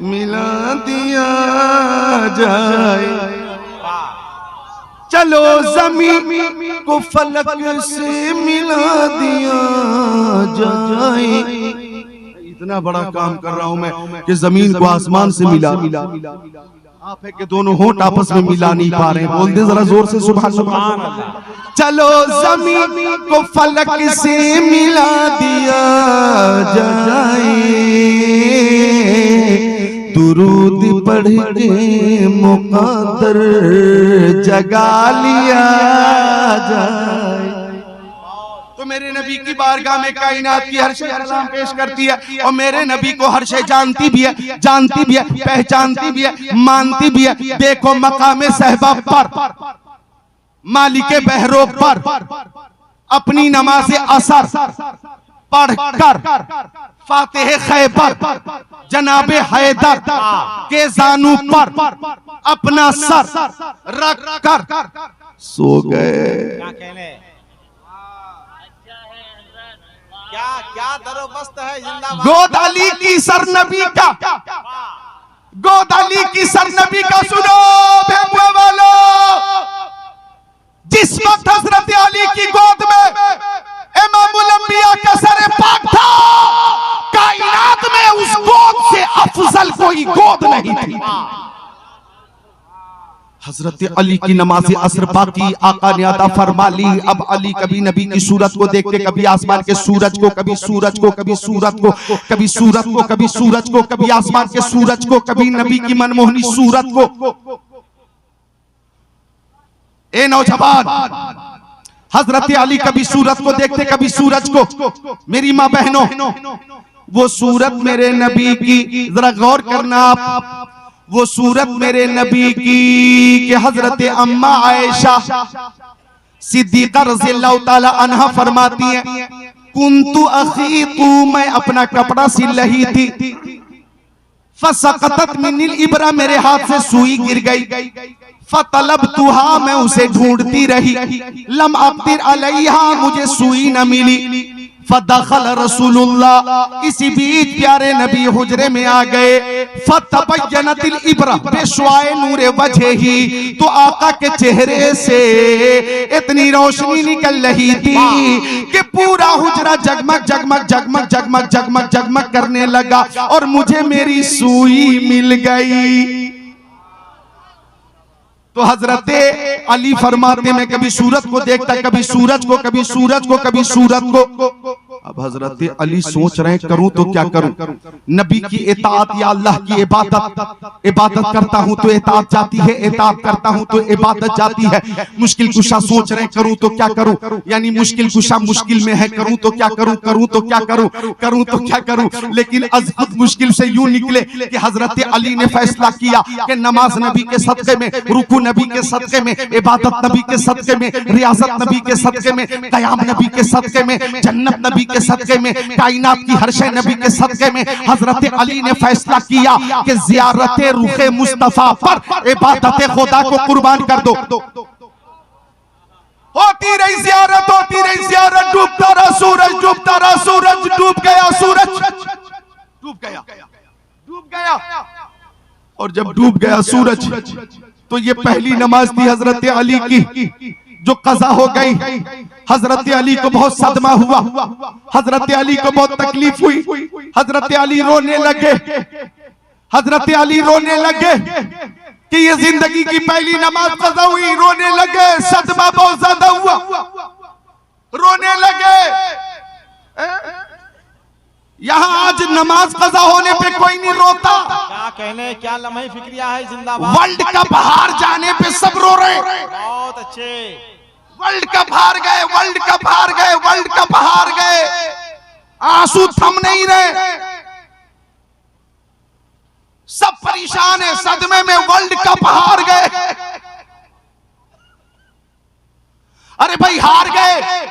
S2: मिला दिया जाए, चलो ज़मीं को फलक से मिला दिया जाए। इतना बड़ा काम कर रहा हूं मैं कि जमीन को आसमान से मिला। आप है कि दोनों होंठ आपस में मिला नहीं पा रहे हैं, बोल दे जरा जोर से सुभान अल्लाह। चलो जमीन को फलक से मिला दिया जाए, दुरूद पढ़ के मुक़द्दर जगा लिया जाए। तो मेरे नबी की बारगाह में कायनात की हर शे सलाम पेश करती है, और मेरे नबी को हर शे जानती भी है, जानती भी है, पहचानती भी है, मानती भी है। देखो मकाम सहबा पर, मालिके बहरो पर अपनी नमाज असर पढ़कर फातिह खैबर जनाबे हैदर के जानू पर अपना सर रख कर सो गए।
S1: क्या दरोबस्त है जिंदाबाद।
S2: गोद अली की सर नबी का, गोद अली की सर नबी का सुनो भेमुआ वालो। जिस वक्त हजरत अली की गोद में इमामुल अंबिया का सर पाक था, कायनात में उस गोद से अफजल कोई गोद नहीं थी। हजरत अली की नमाज़े असर बाकी आका ने अदा फरमा ली। अब अली कभी नबी की सूरत को देखते, कभी आसमान के सूरज को, कभी सूरज को, कभी सूरत को, कभी सूरत को, कभी सूरज को, कभी आसमान के सूरज को, कभी नबी की मनमोहनी सूरत को। ए नौजवान, हजरत अली कभी सूरत को देखते, कभी सूरज को। मेरी माँ बहनों, वो सूरत मेरे नबी की जरा गौर करना आप, वो सूरत मेरे नबी की कि हजरत अम्मा आयशा सिद्दीक़ा रज़ियल्लाहु ताला अन्हा फरमाती हैं, कुंतु अखीतु, मैं अपना कपड़ा सिल रही थी, फसक़तत मिनिल इब्रा, मेरे हाथ से सुई गिर गई, फतलबतुहा, मैं उसे ढूंढती रही, लम अक़दिर अलैहा, मुझे सुई न मिली। फदखल रसूलुल्लाह, इसी बीच प्यारे नबी हुजरे में आ गए। फतबय्यनतिल इब्रा बेशवाए नूरे वजही, तो आका के चेहरे से इतनी रोशनी निकल रही थी कि पूरा हुजरा जगमग जगमग जगमग जगमग जगमग जगमग करने लगा, और मुझे मेरी सुई मिल गई। तो हजरत अली फरमाते, मैं कभी सूरत को देखता, कभी सूरज को, कभी सूरज को, कभी सूरत को। अब हजरत अली सोच रहे हैं करूं तो क्या करूं, नबी की इताअत या अल्लाह की इबादत। इबादत करता हूं तो इताअत जाती है, इताअत करता हूं तो इबादत जाती है। मुश्किल कुशा सोच रहे हैं करूं तो क्या करूं, यानी मुश्किल कुशा मुश्किल में है, करूं तो क्या करूं, करूं तो क्या करूं, करूं तो क्या करूं। लेकिन अज़ मुश्किल से यूं निकले कि हजरत अली ने फैसला किया कि नमाज नबी के सदक़े में, रुकू नबी के सदक़े में, इबादत नबी के सदक़े में, रियासत नबी के सदक़े में, क़याम नबी के सदक़े में, जन्नत नबी के सदक़े में, कायनात की हर शे नबी के सदक़े में, हजरत अली ने फैसला किया कि ज़ियारत रुखे मुस्तफा पर इबादत खुदा को कुर्बान कर दो। होती रही ज़ियारत, होती रही ज़ियारत, डूबता रहा सूरज, डूबता रहा सूरज, डूब गया सूरज, डूब गया, डूब गया। और जब डूब गया सूरज, तो ये पहली नमाज थी हजरत अली की जो कज़ा हो गई। हजरत अली को बहुत सदमा हुआ, हजरत अली को बहुत तकलीफ हुई, हजरत अली रोने लगे, हजरत अली रोने लगे कि ये जिंदगी की पहली नमाज कज़ा हुई। रोने लगे, सदमा बहुत ज्यादा हुआ, रोने लगे। यहाँ आज नमाज कज़ा होने पे कोई नहीं रोता।
S1: क्या कहने, क्या लम्हे फिक्रिया है जिंदाबाद।
S2: वर्ल्ड कप हार जाने पे सब रो रहे।
S1: बहुत अच्छे।
S2: वर्ल्ड कप हार गए, वर्ल्ड कप हार गए, वर्ल्ड कप हार गए, आंसू थम नहीं रहे, सब परेशान है, सदमे में, वर्ल्ड कप हार गए। अरे भाई हार गए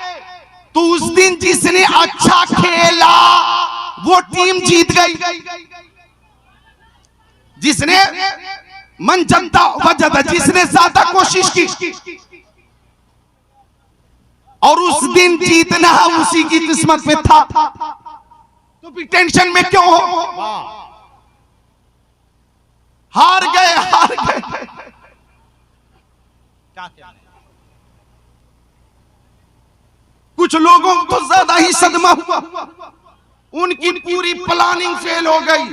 S2: तो उस दिन जिसने अच्छा खेला वो टीम जीत गई, जिसने मन जनता वजद, जिसने ज्यादा कोशिश की। और उस दिन जीतना उसी की किस्मत में था, तो फिर टेंशन में क्यों हो? हार गए, हार गए।
S1: क्या कहना है?
S2: कुछ लोगों को ज्यादा ही सदमा हुआ, उनकी पूरी प्लानिंग फेल हो गई,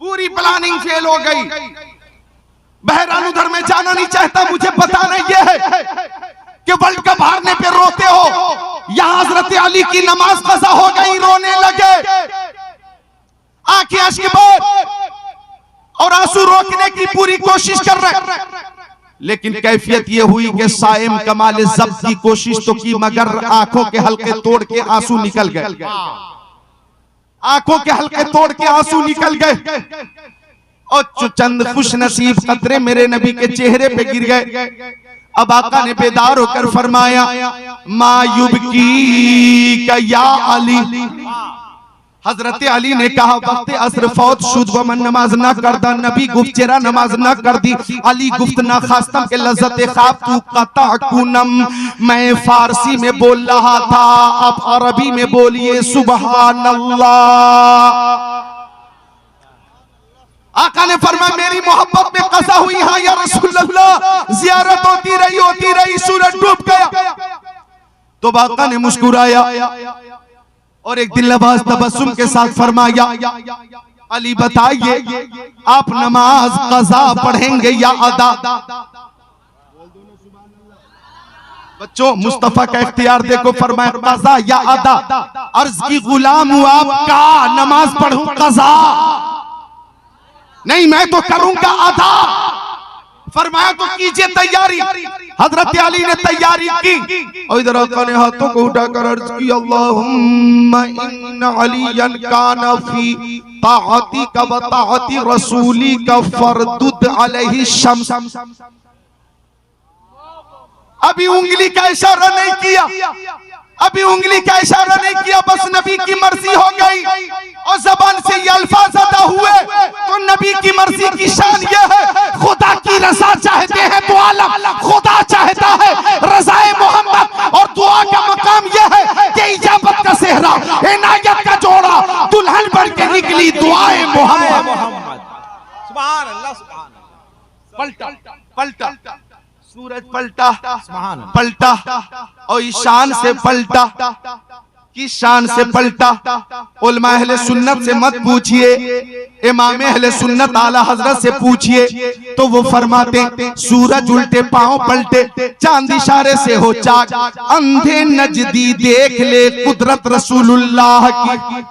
S2: पूरी प्लानिंग फेल हो गई। बहरहाल उधर में जाना नहीं चाहता, मुझे बताना यह है कि वर्ल्ड कप हारने पे रोते हो, यहां हजरत अली की नमाज कज़ा हो गई, रोने लगे, आंखें अश्क और आंसू रोकने की पूरी कोशिश कर रहे, लेकिन कैफियत ये हुई कि साइम कमाल ज़ब्त की कोशिश तो की, मगर आंखों के हल्के तोड़ के आंसू निकल गए, आंखों के हल्के तोड़ के आंसू निकल गए, और चंद खुश नसीब कतरे मेरे नबी के चेहरे पे गिर गए। अब आका ने बेदार होकर फरमाया, मायूब की का या अली। हजरत अली ने कहा, वक्त असर फौत शुद व मन नमाज ना करदा, नबी गुफ्त चेरा नमाज ना कर दी, अली गुफ्त ना खास्तम के लज्जत खाब तू कता कुनम। मैं फारसी में बोल रहा था, आप अरबी में बोलिए सुबहान अल्लाह। आका ने फरमाया, मेरी मोहब्बत में कज़ा हुई, हाँ या रसूल अल्लाह। ज़ियारत होती रही, सूरज डूब गया। तो आका ने मुस्कुराया और एक दिलनवाज तबस्सुम के साथ फरमाया, अली बताइए आप नमाज कज़ा पढ़ेंगे या अदा? बच्चों मुस्तफा का इख्तियार देखो, फरमाया कज़ा या अदा। अर्ज की गुलाम हूं आपका, नमाज पढ़ूं कज़ा नहीं, मैं तो करूंगा अदा। फरमाया तो कीजिए तैयारी। हजरत अली ने तैयारी की और इधर आका ने हाथों को उठाकर अर्ज की, अल्लाहुम्मा इन्ना अलियन काना फी ताअतिका व ताअति रसूलिका फरदुद अलैहि शम्स। अभी उंगली का इशारा नहीं किया, अभी उंगली का इशारा नहीं किया, बस नबी की मर्जी हो गई और जबान से ये अल्फाज अदा हुए। तो नबी की मर्जी की शान ये है, खुदा की रजा चाहते हैं तो आलम खुदा चाहता है रजाए मोहम्मद, और दुआ का मकाम ये है कि इजाबत का सेहरा, इनायत का जोड़ा, दुल्हन बन के निकली दुआए मोहम्मद।
S1: सुभान अल्लाह, सुभान अल्लाह।
S2: पलटा पलटा सूरज पलटा, पलटा और ईशान से पलटा, किस शान से पलटा? उलमा अहले सुन्नत से मत पूछिए, इमाम अहले सुन्नत आला हजरत से पूछिए, तो वो फरमाते सूरज उल्टे पांव पलटे, चांद इशारे से हो चाक, अंधे नजदी देख ले कुदरत रसूलुल्लाह की।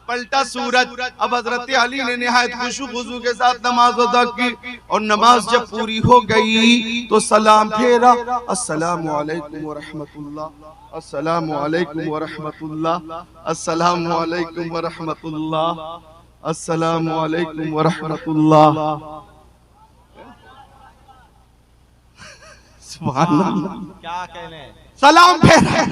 S2: पलटा सूरज। अब हजरत अली ने निहायत खुशू के साथ नमाज अदा की, और नमाज जब पूरी हो गई तो सलाम फेरा, अस्सलामु अलैकुम व रहमतुल्लाह, अस्सलामु अलैकुम व रहमतुल्लाह, अस्सलामु अलैकुम व रहमतुल्लाह, अस्सलामु अलैकुम व रहमतुल्लाह। सुभान अल्लाह,
S1: क्या कहने,
S2: सलाम फेरा,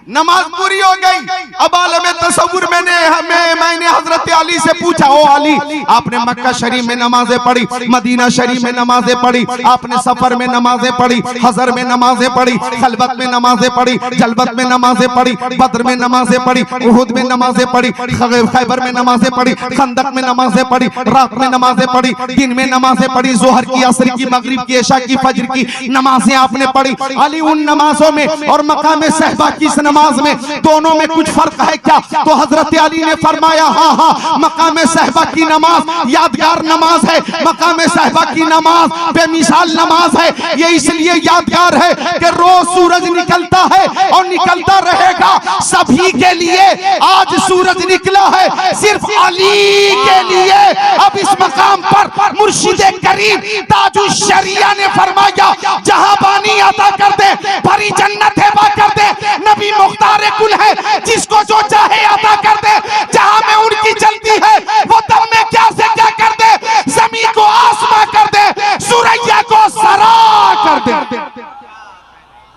S2: नमाज पूरी हो गई। अब आलम तसव्वुर मैंने हजरत अली से पूछा, ओ अली आपने मक्का शरीफ में नमाजें पढ़ी, मदीना शरीफ में नमाजें पढ़ी, आपने सफर में नमाजें पढ़ी, हजर में नमाजें पढ़ी, खलबत में नमाजें पढ़ी, जलबत में नमाजें पढ़ी, बद्र में नमाजें पढ़ी, उहुद में नमाजें पढ़ी, खैबर में नमाजें पढ़ी, खंदक में नमाजें पढ़ी, रात में नमाजें पढ़ी, दिन में नमाजें पढ़ी, जोहर की, असर की, मगरिब की, इशा की, फजर की नमाजें आपने पढ़ी। अली उन नमाजों में और मकाम सहबा की इस नमाज में, दोनों में कुछ फर्क है क्या? तो हजरत अली ने फरमाया, हाँ हाँ, मकाम सहबा की नमाज यादगार नमाज है, मकाम सहबा की नमाज बेमिसाल नमाज है। ये इसलिए यादगार है कि रोज सूरज निकलता है और निकलता रहेगा सभी के लिए। आज सूरज निकला है सिर्फ अली के लिए। अब इस मकाम पर मुर्शिदे करीम ताजुश शरिया ने फरमाया, जहां बानी अता कर दे, भरी जन्नत है बा कर दे, नबी मुख्तार कुल है, जिसको जो चाहे अता कर दे, जहां में उनकी चलती है वो दम में क्या से क्या कर दे, जमीन को आसमां कर दे, सुरैया को सरा कर दे।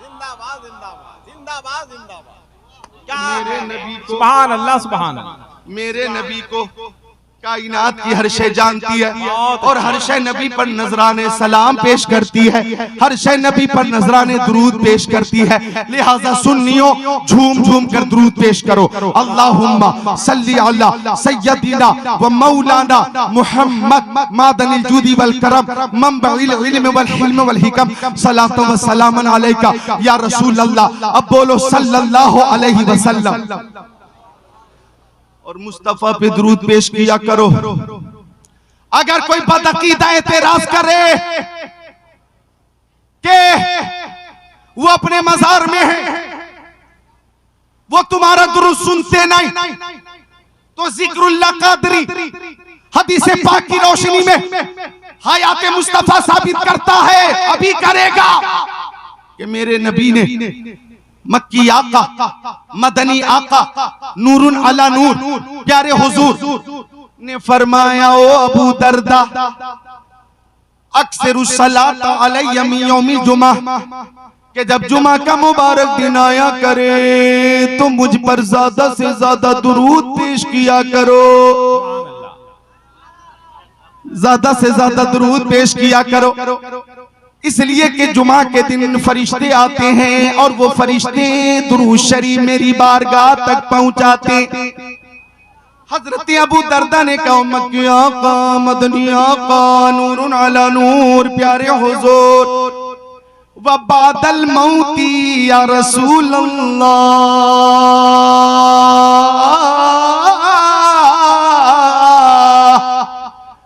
S1: जिंदाबाद जिंदाबाद जिंदाबाद जिंदाबाद। क्या
S2: मेरे नबी को,
S1: सुभान अल्लाह, सुभान अल्लाह,
S2: मेरे नबी को कायनात की हर शय जानती है और हर शय नबी पर नजराने सलाम पेश करती है, हर शय नबी पर नजराने दुरूद पेश करती है। लिहाजा सुन्नियों झूम झूम कर दुरूद पेश करो। अल्लाहुम्मा सल्ली अला सय्यदिना व मौलाना मुहम्मद मादनिल जूदी वल करम मंबइल इल्म वल हिल्म वल हिकम सलातो व सलामन अलैका या रसूल अल्लाह। अब बोलो सल्लल्लाहु अलैहि वसल्लम। और मुस्तफा पे दुरूद पेश किया करो। अगर कोई बदअकीदा एतराज करे कि वो अपने मजार में है, वो तुम्हारा दुरूद सुनते नहीं, तो जिक्रुल्लाह कादरी हदीस पाक की रोशनी में हयात मुस्तफा साबित करता है, अभी करेगा कि मेरे नबी ने मक्की आका, मदनी आका, नूरुन अला नूर प्यारे हुजूर ने फरमाया, ओ अबू दरदा अक्सरुस सलात अलैया मिन यौमिल जुमा, कि जब जुमा का मुबारक दिन आया करे तो मुझ पर ज्यादा से ज्यादा दुरूद पेश किया करो, ज्यादा से ज्यादा दुरूद पेश किया करो। इसलिए कि जुमा के दिन फरिश्ते आते हैं और वो फरिश्ते दुरूद शरीफ मेरी बारगाह तक पहुंचाते। हजरत अबू दरदा ने कहा, मक्की आका, मदनी आका, नूरुन अला नूर प्यारे हुजूर, व बादल मौती या रसूल अल्लाह,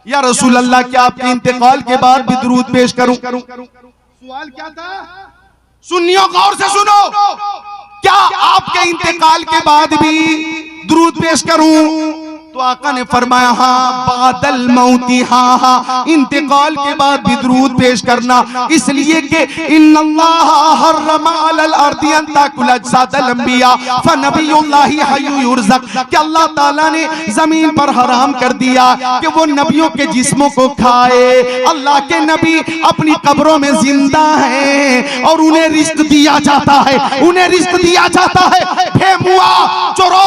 S2: या रसूल अल्लाह, क्या आपके इंतकाल के बाद भी दुरूद पेश करूं? सवाल क्या था? सुन्नियों गौर से सुनो, क्या आपके इंतकाल के बाद भी दुरूद पेश करूं? तो आका ने फरमाया, हाँ बादल मौती, हाँ हाँ इंतकाल के बाद भी दुरूद पेश करना। इसलिए कि इन्नल्लाह हर्रमा अलल अर्दी अन ताकुल अजसादल अंबिया फनबियुल्लाहि हय्यु युरज़क, कि अल्लाह ताला ने जमीन पर हराम कर दिया कि वो नबियों के जिस्मों को खाए। अल्लाह के नबी अपनी कब्रों में जिंदा हैं और उन्हें रिज़्क दिया जाता है, उन्हें रिज़्क दिया जाता है। भेमुआ, चोरो,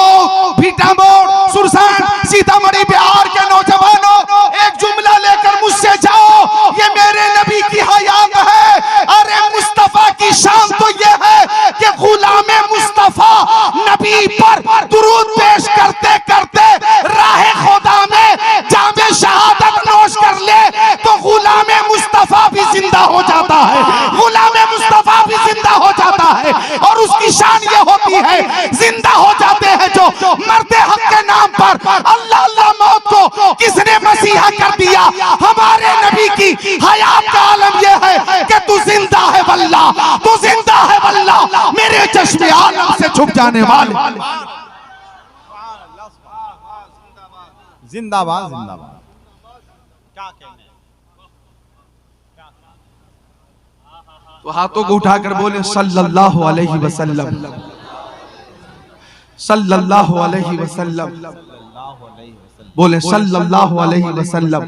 S2: भीटामोड़, सुरसान, सीतामढ़ी, बिहार के नौजवानों, एक जुमला लेकर मुझसे जाओ, ये मेरे नबी की हयात है। अरे मुस्तफा की शान तो ये है कि गुलामे मुस्तफा नबी पर दुरूद पेश करते करते राहे खुदा में जामे शहादत नोश कर ले तो गुलामे मुस्तफा भी जिंदा हो जाता है, गुलामे मुस्तफा भी जिंदा हो जाता है। और उसकी शान ये होती है, जिंदा हो जाते हैं जो मरते हक के नाम पर। अल्लाह अल्लाह मौत को किसने मसीहा कर दिया? हमारे नबी की हयात का आलम यह है कि तू जिंदा है वल्लाह, तू जिंदा है वल्लाह, मेरे चश्मे आलम से छुप जाने वाले।
S1: जिंदाबाद जिंदाबाद। क्या कहने,
S2: तो हाथों को उठाकर बोले सल्लल्लाहु अलैहि वसल्लम, सल्लल्लाहु अलैहि वसल्लम, बोले सल्लल्लाहु अलैहि वसल्लम।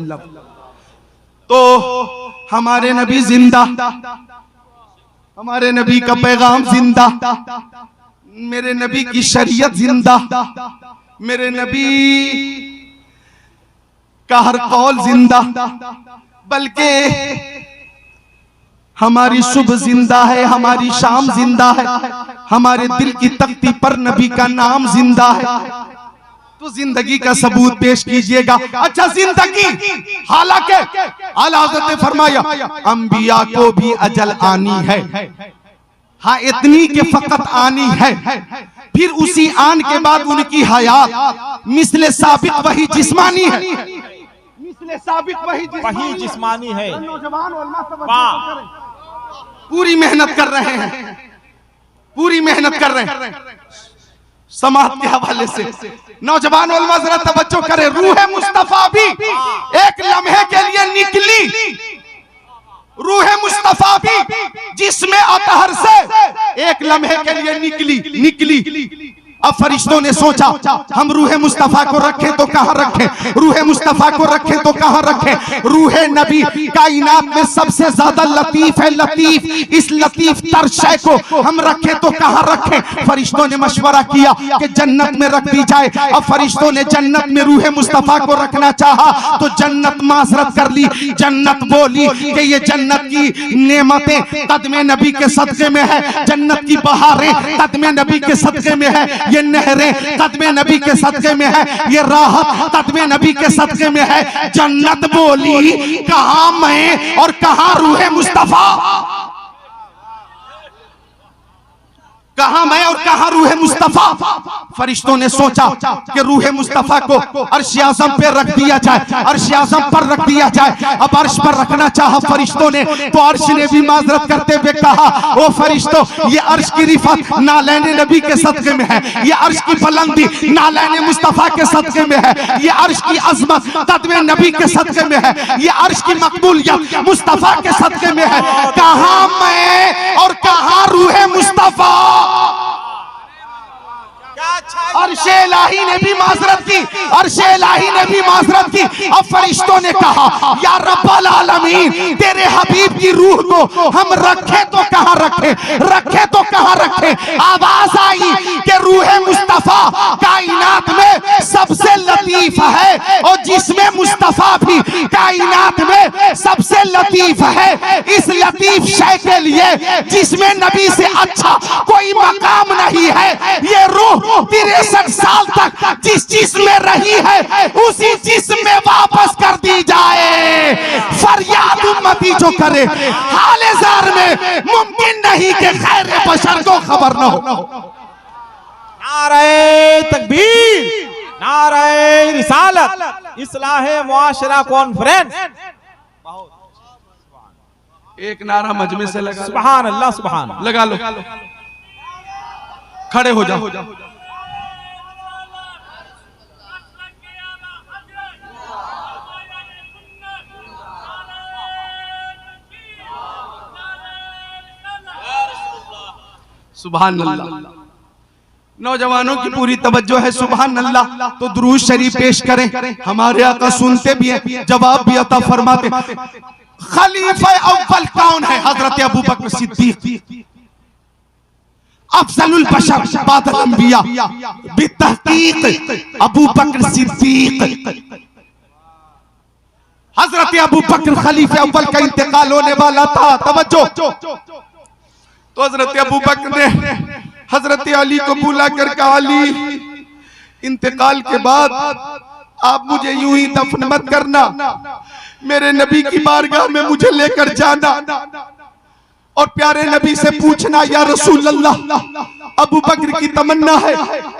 S2: तो हमारे नबी जिंदा, हमारे नबी का पैगाम जिंदा, मेरे नबी की शरीयत जिंदा, मेरे नबी का हर कौल जिंदा, बल्कि हमारी सुबह जिंदा है, हमारी शाम जिंदा है, हमारे दिल की तख्ती पर नबी का नाम जिंदा है। तो जिंदगी का सबूत पेश कीजिएगा। अच्छा जिंदगी, हालांकि आला हज़रत ने फरमाया अंबिया को भी अजल आनी है, हाँ इतनी के फकत आनी है, फिर उसी आन के बाद उनकी हयात मिसले साबिक वही जिस्मानी है, मिसले साबिक वही
S1: जिस्मानी है।
S2: पूरी मेहनत कर रहे हैं, पूरी मेहनत कर रहे हैं। समाज के हवाले से नौजवान उलमा जरा तवज्जो करें, रूह मुस्तफा भी एक लम्हे के लिए निकली, रूह मुस्तफा भी जिसमें अतहर से एक लम्हे के लिए निकली, अब फरिश्तों ने सोचा हम रूह मुस्तफा को रखें तो कहां रखें, रूह मुस्तफा को रखें तो कहां रखें। रूह नबी कायनात में सबसे ज्यादा लतीफ है, लतीफ, इस लतीफ तर शय को हम रखें तो कहां रखें। फरिश्तों ने मशवरा किया कि जन्नत में रख दी जाए। अब फरिश्तों ने जन्नत में रूह मुस्तफा को रखना चाहा तो जन्नत माजरत कर ली। जन्नत बोली कि ये जन्नत की नेमतें कदमे नबी के सदके में है, जन्नत की बहारें कदमे नबी के सदके में है, ये नहरें कदमे नबी के सदके में है, ये राहत कदमे नबी के सदके में है। जन्नत बोली कहां मैं और कहां रूह मुस्तफा, कहां मैं और कहां रूह मुस्तफा। फरिश्तों ने सोचा कि रूह मुस्तफा को अर्श आज़म पे रख दिया जाए, अर्श आज़म पर रख दिया जाए। अब अर्श पर रखना चाहा फरिश्तों ने तो अर्श ने भी माजरत करते हुए कहा, ओ फरिश्तों, ये अर्श की रिफत नालैन नबी के सदके में है, ये अर्श की बुलंदी नालैन मुस्तफा के सदके में है, ये अर्श की अजमत कदमे नबी के सदके में है, ये अर्श की मकबूलियत मुस्तफा के सदके में है। कहां मैं और कहां रूह मुस्तफा। अर्शे इलाही ने भी माजरत की, अर्शे इलाही ने भी माजरत की। अब फरिश्तों ने कहा, या रब्बल आलमीन, तेरे हबीब की रूह को हम रखें तो कहां रखें, रखें तो कहां रखें। आवाज आई कि रूह मुस्तफा कायनात में सबसे लतीफ है और जिसमें मुस्तफा भी कायनात में सबसे लतीफ है। इस लतीफ शय के लिए जिसमें नबी से अच्छा कोई मकाम नहीं है, ये रूह 63 साल तक जिस जिस्म में रही है उसी जिस्म में वापस कर दी जाए। फरियाद उम्मती जो करे हाले ज़ार में मुमकिन नहीं कि खैर बशर को खबर न हो।
S1: नारे तकबीर, नारे रिसालत, इस्लाहे मुआशरा कॉन्फ्रेंस।
S2: एक नारा मजमे से लगा,
S1: सुभान अल्लाह, सुभान अल्लाह।
S2: लगा लो, खड़े हो जाओ। सुभान अल्लाह। नौजवानों की पूरी तवज्जो है, सुभान अल्लाह। तो दुरूद शरीफ पेश करें, हमारे आका सुनते भी हैं, जवाब भी अता फरमाते। खलीफा अव्वल कौन है? हजरत अबू बकर सिद्दीक, अफजलुल बशर बादल अंबिया, बितहकीक अबू बकर सिद्दीक। हजरत अबू बकर खलीफा अव्वल का इंतकाल होने वाला था। तवज्जो। तो हजरत अबू बकर ने हजरत अली को बुला कर कहा, अली, इंतकाल के बाद आप मुझे यूं ही दफन मत करना, मेरे नबी की बारगाह में मुझे लेकर जाना और प्यारे नबी से पूछना, या रसूल अल्लाह, अबू बकर की तमन्ना है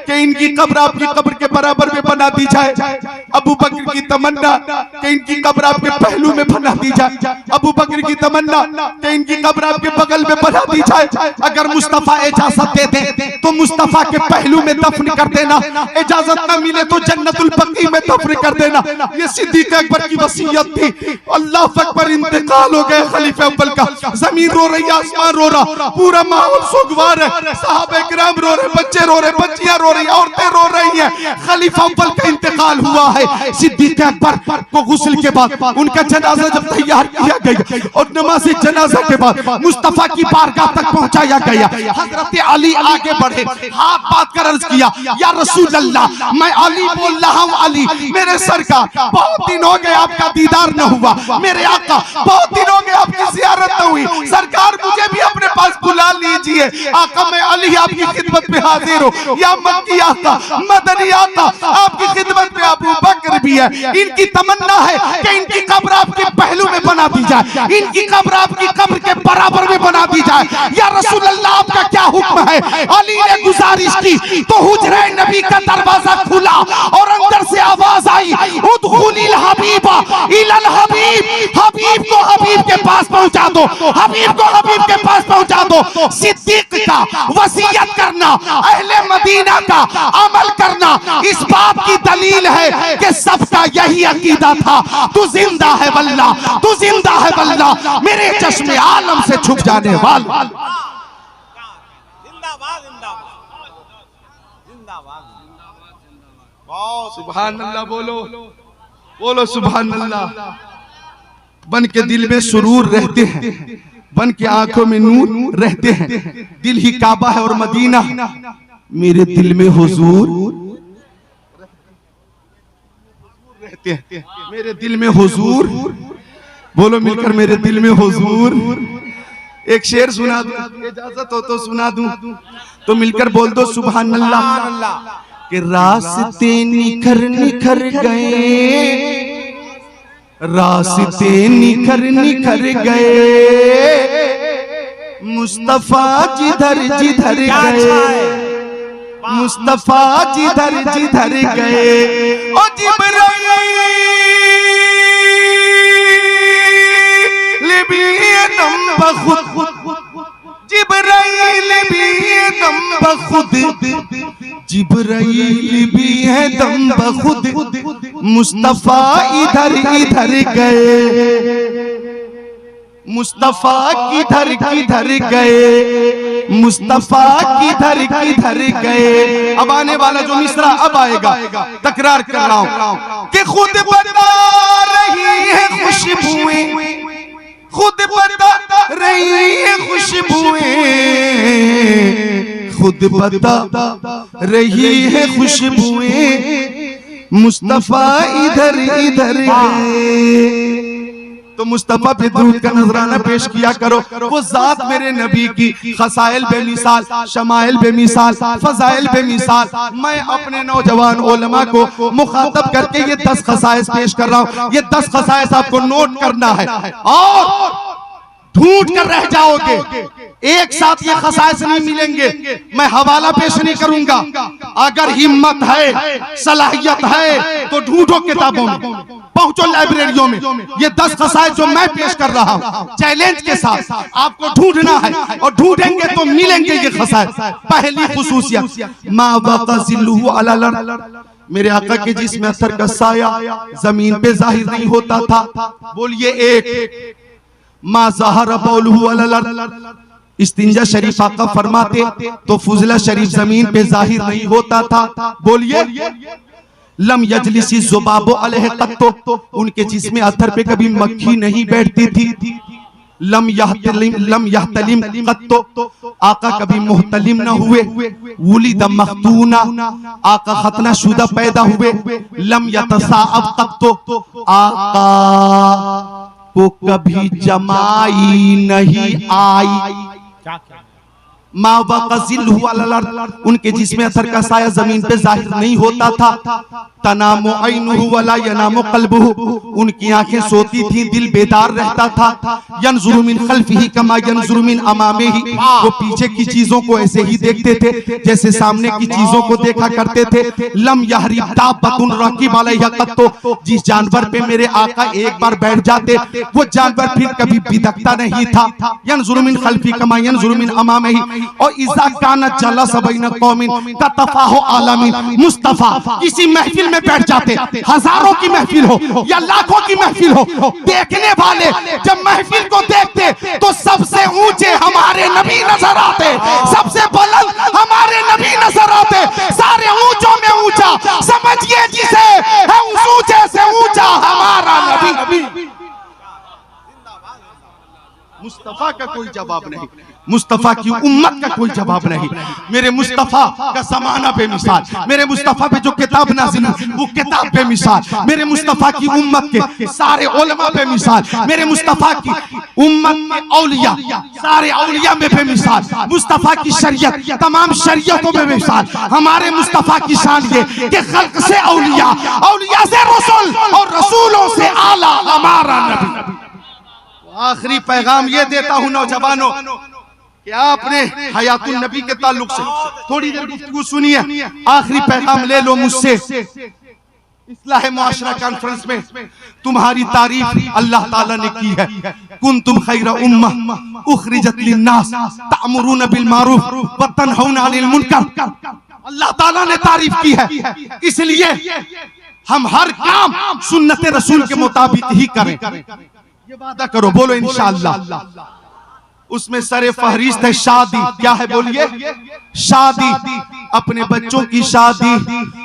S2: कि इनकी कब्र आपकी कब्र के बराबर में बना दी जाए। अबू बकर की तमन्ना कि इनकी कब्र आपके पहलू में बना दी जाए। अबू बकर की तमन्ना कि इनकी कब्र आपके बगल में बना दी जाए। अगर मुस्तफा इजाजत दे दे तो मुस्तफा के पहलू में दफन कर देना, इजाजत न मिले तो जन्नतुल बकी में दफन कर देना। ये सिद्दीक अकबर की वसीयत थी। अल्लाह अकबर, इंतकाल हो गया खलीफा अव्वल का। जमीन रो रही, आसमान रो रहा, पूरा माहौल सुगवार है। साहबे किराम रो रहे, बच्चे रो रहे, बच्चियां रो रही, औरतें रो रही हैं। खलीफा अव्वल का इंतकाल हुआ है। सिद्दीक अकबर को गुस्ल के बाद उनका जनाजा जब तैयार किया गया और नमाज़े जनाजा के बाद मुस्तफा की बारगाह तक पहुंचाया गया, हजरत अली आगे बढ़े, हाथ बात कर अर्ज किया, या रसूल अल्लाह, मैं अली बोल रहा हूं। अली, मेरे सरकार, बहुत दिन हो गए आपका दीदार न हुआ। मेरे आका, बहुत दिन हो गए आपकी ज़ियारत न हुई। सरकार, मुझे भी अपने पास बुला लीजिए। आका, मैं अली आपकी खिदमत में हाजिर हूं। या मक्की आका, मदनी आका, आपकी खिदमत में अबू बकर भी है। इनकी तमन्ना है कि इनकी कब्र आपके पहलू में बना दी जाए, इनकी कब्र आपकी कब्र के बराबर में बना दी जाए। या रसूल अल्लाह, आपका क्या हुक्म है? अली ने गुजारिश की तो हुजरे नबी का दरवाजा खुला और अंदर से आवाज आई, उदखुलिल हबीबा इलल हबीब, हबीब को हबीब के पास पहुंचा दो, हबीब को हबीब के पास पहुंचा दो। सिद्दीक का वसीयत करना, अहले मदीना का अमल करना इस बात की दलील है कि सबका यही अकीदा था। तू जिंदा है वल्लाह, तू जिंदा है वल्लाह, मेरे चश्मे आलम से छुप जाने वाला।
S1: जिंदाबाद बहुत
S2: सुभान अल्लाह बोलो, बोलो सुभान अल्लाह। बन के दिल में सुरूर रहते हैं, बन के आंखों में नूर रहते हैं। दिल ही काबा है और मदीना, मेरे दिल में हुजूर रहते हैं, मेरे दिल में हुजूर। बोलो मिलकर, मेरे दिल में हुजूर। एक शेर सुना दूं, इजाजत हो तो सुना दूं, तो मिलकर बोल दो सुभान अल्लाह। कि रास्ते निखर निखर गए, रास्ते निखर निखर गए, मुस्तफा जिधर जिधर गए, मुस्तफा जिधर जिधर गए। ओ जिब्राइल भी दम बखुद, जिब्राइल भी दम बखुद, जिब्राइल भी है दम बखुद, मुस्तफा इधर इधर गए, मुस्तफा किधर किधर गए, मुस्तफा किधर किधर गए। अब आने वाला जो मिसरा अब आएगा, तकरार कर रहा हूं कि खुद बता रही है खुशबुएं, खुद बता रही है खुशबुएं, खुद बता रही है खुशबुएं, मुस्तफा इधर इधर गए। तो मुस्तफा पे दुरूद का नजराना पेश किया करो। वो जात मेरे नबी की खसाइल बेमिसाल, शमाइल बेमिसाल, फजाइल बेमिसाल। मैं अपने नौजवान उलमा को मुखातब करके ये 10 खसाइस पेश कर रहा हूँ। ये 10 खसाइस आपको नोट करना है और ढूंढ कर रह जाओगे। एक साथ ये खसाइस नहीं मिलेंगे, मैं हवाला पेश नहीं करूंगा। अगर हिम्मत है, सलाहियत है तो ढूंढो किताबों में, पहुंचो लाइब्रेरियों में। ये 10 खसाइस जो मैं पेश कर रहा हूं चैलेंज के साथ आपको ढूंढना है, और ढूंढेंगे तो मिलेंगे ये खसाइस। पहली खुसूसियत, मा वक़ज़िल्लुहु अलल अर्द, मेरे आका के जिस्म असर का साया जमीन पे जाहिर नहीं होता था। बोलिए एक। मा ज़हरा बौलुहु अलल अर्द, इस्तिंजा शरीफ आका फरमाते तो फुजला शरीफ जमीन पे जाहिर नहीं होता था। बोलिए। लम यजलिसी ज़ुबाबु अलैहि क़त्तो, उनके जिस्म अथर पे कभी मक्खी नहीं बैठती थी। लम यहतलिम क़त्तो, आका कभी मुहतलिम न हुए। वुलिद मख्तूना, आका खतना शुदा पैदा हुए। लम यतसाअब क़त्तो, आका को कभी जमाई नहीं आई। मा वक़ज़िल्लुहु अलल अर्द, उनके जिस्म असर का साया जमीन पे जाहिर नहीं होता था। तनामु ऐनुहु वला यनामु क़ल्बुहु, उनकी आंखें सोती थीं, दिल बेदार रहता था। यनज़ुरु मिन ख़ल्फ़िही कमा यनज़ुरु मिन अमामिही, वो पीछे की चीजों को ऐसे ही देखते थे जैसे सामने की चीजों को देखा करते थे। लम यहरिब दाब्बतुन रकीब अलैहा क़त्तो, जिस जानवर पे मेरे आका एक बार बैठ जाते वो जानवर फिर कभी बिदकता नहीं था। यनज़ुरु मिन ख़ल्फ़िही कमा यनज़ुरु मिन अमामिही। और इज़ा कानत जलस बैन कौमिन ततफ़ाहु आलमीन, मुस्तफा किसी महफिल में बैठ जाते, हजारों की महफिल हो या लाखों की महफिल हो, देखने वाले जब महफिल को देखते तो सबसे ऊंचे हमारे नबी नजर आते, सबसे बुलंद हमारे नबी नजर आते, सारे ऊंचों में ऊंचा, समझिए जिसे है उस ऊंचे से ऊंचा हमारा नबी। मुस्तफा का कोई जवाब नहीं, मुस्तफा की उम्मत का कोई जवाब नहीं। मेरे मुस्तफा का ज़माना बेमिसाल, मेरे मुस्तफा पे जो किताब नाज़िल हुई वो किताब बेमिसाल, मेरे मुस्तफा की उम्मत के सारे उलमा बेमिसाल, मेरे मुस्तफा की उम्मत के औलिया सारे औलिया में बेमिसाल, मुस्तफा की शरीयत तमाम शरीयतों में बेमिसाल। हमारे मुस्तफा की शान ये कि खल्क से औलिया, औलिया से रसूल और रसूलों से आला हमारा नबी। आखिरी पैगाम ये देता हूं नौजवानों कि आपने हयातुल नबी के ताल्लुक से थोड़ी देर गुफ्तगू सुनिए। आखिरी पैगाम ले लो मुझसे। इस्लाह मुआशरा कॉन्फ्रेंस में तुम्हारी तारीफ अल्लाह ताला ने की है। कुंतुम खैरा उम्मह उखरिजत लिन्नास तअमुरूना बिल मारूफ व तनहौना अनिल मुनकर। अल्लाह ताला ने तारीफ की है, इसलिए हम हर काम सुन्नत रसूल के मुताबिक ही करें। ये वादा करो, बोलो इंशाअल्लाह। उसमें सरे फहरिस्त है शादी। क्या है बोलिए? शादी। अपने बच्चों की शादी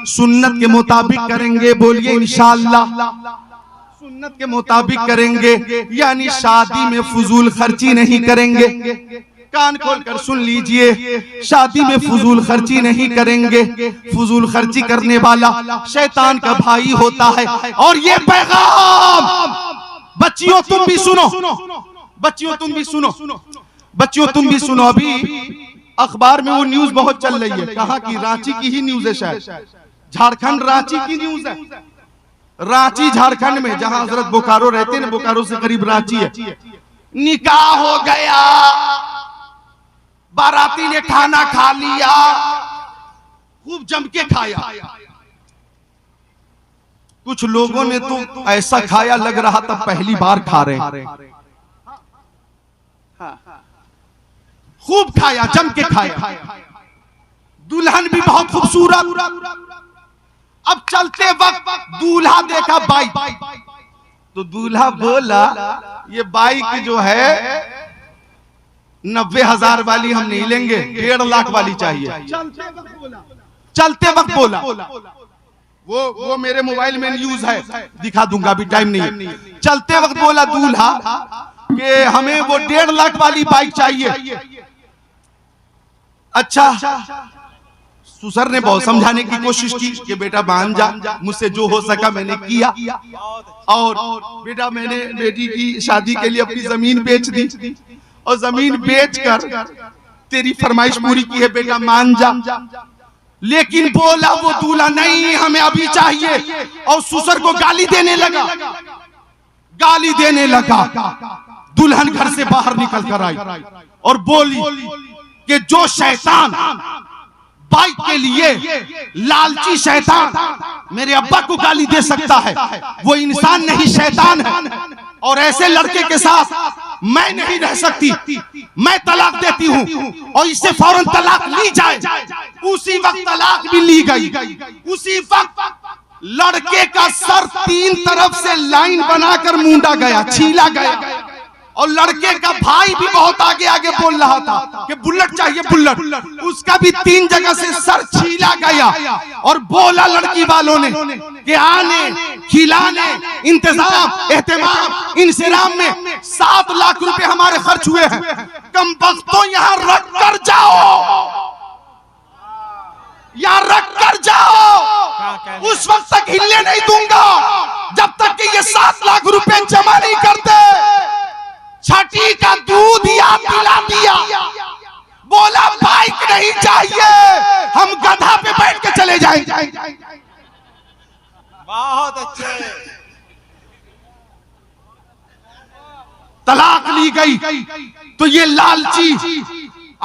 S2: सुन्नत के मुताबिक करेंगे, बोलिए इंशाअल्लाह सुन्नत के मुताबिक करेंगे, यानी शादी में फजूल खर्ची नहीं करेंगे। कान खोलकर सुन लीजिए, शादी में फजूल खर्ची नहीं करेंगे। फजूल खर्ची करने वाला शैतान का भाई होता है। और ये पैगाम बच्चियों तुम भी सुनो, बच्चियों तुम भी सुनो, बच्चियों तुम भी सुनो। अभी अखबार में वो न्यूज बहुत चल रही है, कहाँ की? रांची की ही न्यूज है, शायद झारखंड रांची की न्यूज है। रांची झारखंड में, जहां हजरत बोकारो रहते हैं, बोकारो से करीब रांची है। निकाह हो गया, बाराती ने खाना खा लिया, खूब जम के खाया। कुछ लोगों ने तो ऐसा खाया लग रहा था पहली बार खा रहे हैं। खूब खाया, जम के खाया। दुल्हन भी बहुत खूबसूरत। अब चलते वक्त दूल्हा देखा बाइक, तो दूल्हा बोला ये बाइक जो है 90,000 वाली हम नहीं लेंगे, 1.5 लाख वाली चाहिए। चलते वक्त बोला। वो मेरे मोबाइल में न्यूज है, दिखा दूंगा, अभी टाइम नहीं। चलते वक्त बोला दूल्हा कि हमें वो 1.5 लाख वाली बाइक चाहिए। अच्छा, ससुर ने बहुत समझाने की कोशिश की कि बेटा मान जा, मुझसे जो हो सका मैंने किया, और बेटा मैंने बेटी की शादी के लिए अपनी जमीन बेच दी, और जमीन बेचकर तेरी फरमाइश पूरी की है, बेटा मान जा। लेकिन बोला वो दूल्हा नहीं, हमें अभी चाहिए, और ससुर को गाली देने लगा, गाली देने लगा। दुल्हन घर से बाहर निकल कर आई और बोली कि जो शैतान बाइक के लिए लालची शैतान मेरे अब्बा को गाली दे सकता है, वो इंसान नहीं शैतान है। और ऐसे लड़के के साथ मैं नहीं रह सकती, मैं तलाक देती हूँ। और इससे फौरन तलाक ली जाए। उसी वक्त तलाक भी ली गई। उसी वक्त लड़के का सर 3 तरफ से लाइन बनाकर मूंदा गया, छीला गया। और लड़के का भाई भी बहुत आगे आगे बोल रहा था कि बुलेट चाहिए, बुलेट। उसका भी 3 जगह से सर छीला गया। और बोला लड़की वालों ने कि आने, खिलाने, इंतजाम, एहतमाम, इंसिराम में 7 लाख रुपए हमारे खर्च हुए हैं। कम वक्तों यहाँ रख कर जाओ, यहाँ रख कर जाओ। उस वक्त तक हिलने नहीं दूंगा जब तक कि ये 7 लाख रुपए जमा नहीं करते। छठी का दूध याद दिला दिया, बोला बाइक नहीं चाहिए, हम गधा पे बैठ के चले जाएंगे।
S1: बहुत अच्छे।
S2: तलाक ली गई। तो ये लालची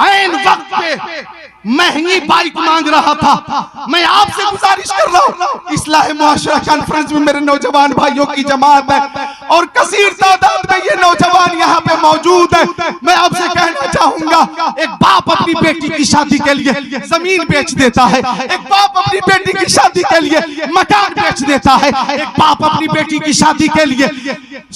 S2: ऐन वक्त पे महंगी बाइक मांग रहा था। मैं आपसे गुजारिश कर रहा हूँ, इस्लाह मुआशरा कॉन्फ्रेंस में मेरे नौजवान भाइयों की जमात है और कसीर तादाद में ये नौजवान यहाँ पे मौजूद है। मैं आपसे कहना चाहूंगा, एक बाप अपनी बेटी की शादी के लिए जमीन बेच देता है, एक बाप अपनी बेटी की शादी के लिए मकान बेच देता है, एक बाप अपनी बेटी की शादी के लिए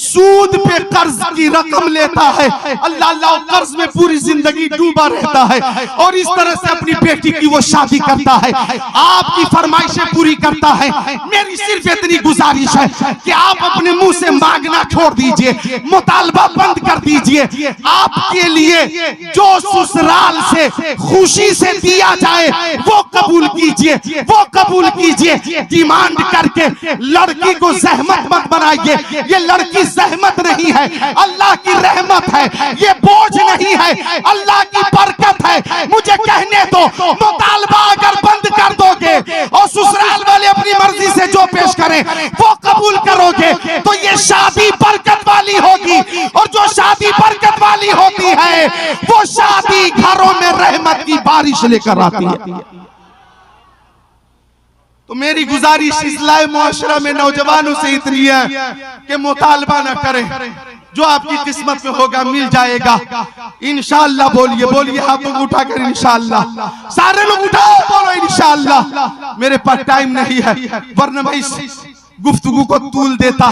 S2: सूद पे कर्ज की रकम लेता है। अल्लाह कर्ज में पूरी जिंदगी डूबा रहता है और इस तरह से अपनी बेटी की वो शादी करता है, आपकी फरमाइशें पूरी करता है। मेरी सिर्फ इतनी गुजारिश है कि आप अपने मुंह से मांगना छोड़ दीजिए, मुतालबा बंद कर दीजिए। आपके लिए जो ससुराल से खुशी से दिया जाए वो कबूल कीजिए, वो कबूल कीजिए। डिमांड करके लड़की को जहमत मत बनाइए, ये लड़की जहमत नहीं है, अल्लाह की रहमत है, ये बोझ नहीं है, अल्लाह की बरकत है। मुझे कहने दो, मुतालबा अगर बंद कर दोगे और ससुराल वाले अपनी मर्जी से जो पेश करें वो कबूल करोगे तो ये शादी बरकत वाली होगी। और जो शादी बरकत वाली होती है वो शादी घरों में रहमत की बारिश लेकर आती है। तो मेरी गुजारिश इस्लाह मुआशरा में नौजवानों से इतनी है कि मुतालबा न करें, जो आपकी किस्मत में होगा मिल जाएगा इंशाअल्लाह। बोलिए बोलिए, हाथों को उठाकर इंशाअल्लाह, सारे लोग उठाओ, बोलो इंशाअल्लाह। मेरे पास टाइम नहीं है वरना मैं गुफ्तगू को तूल देता।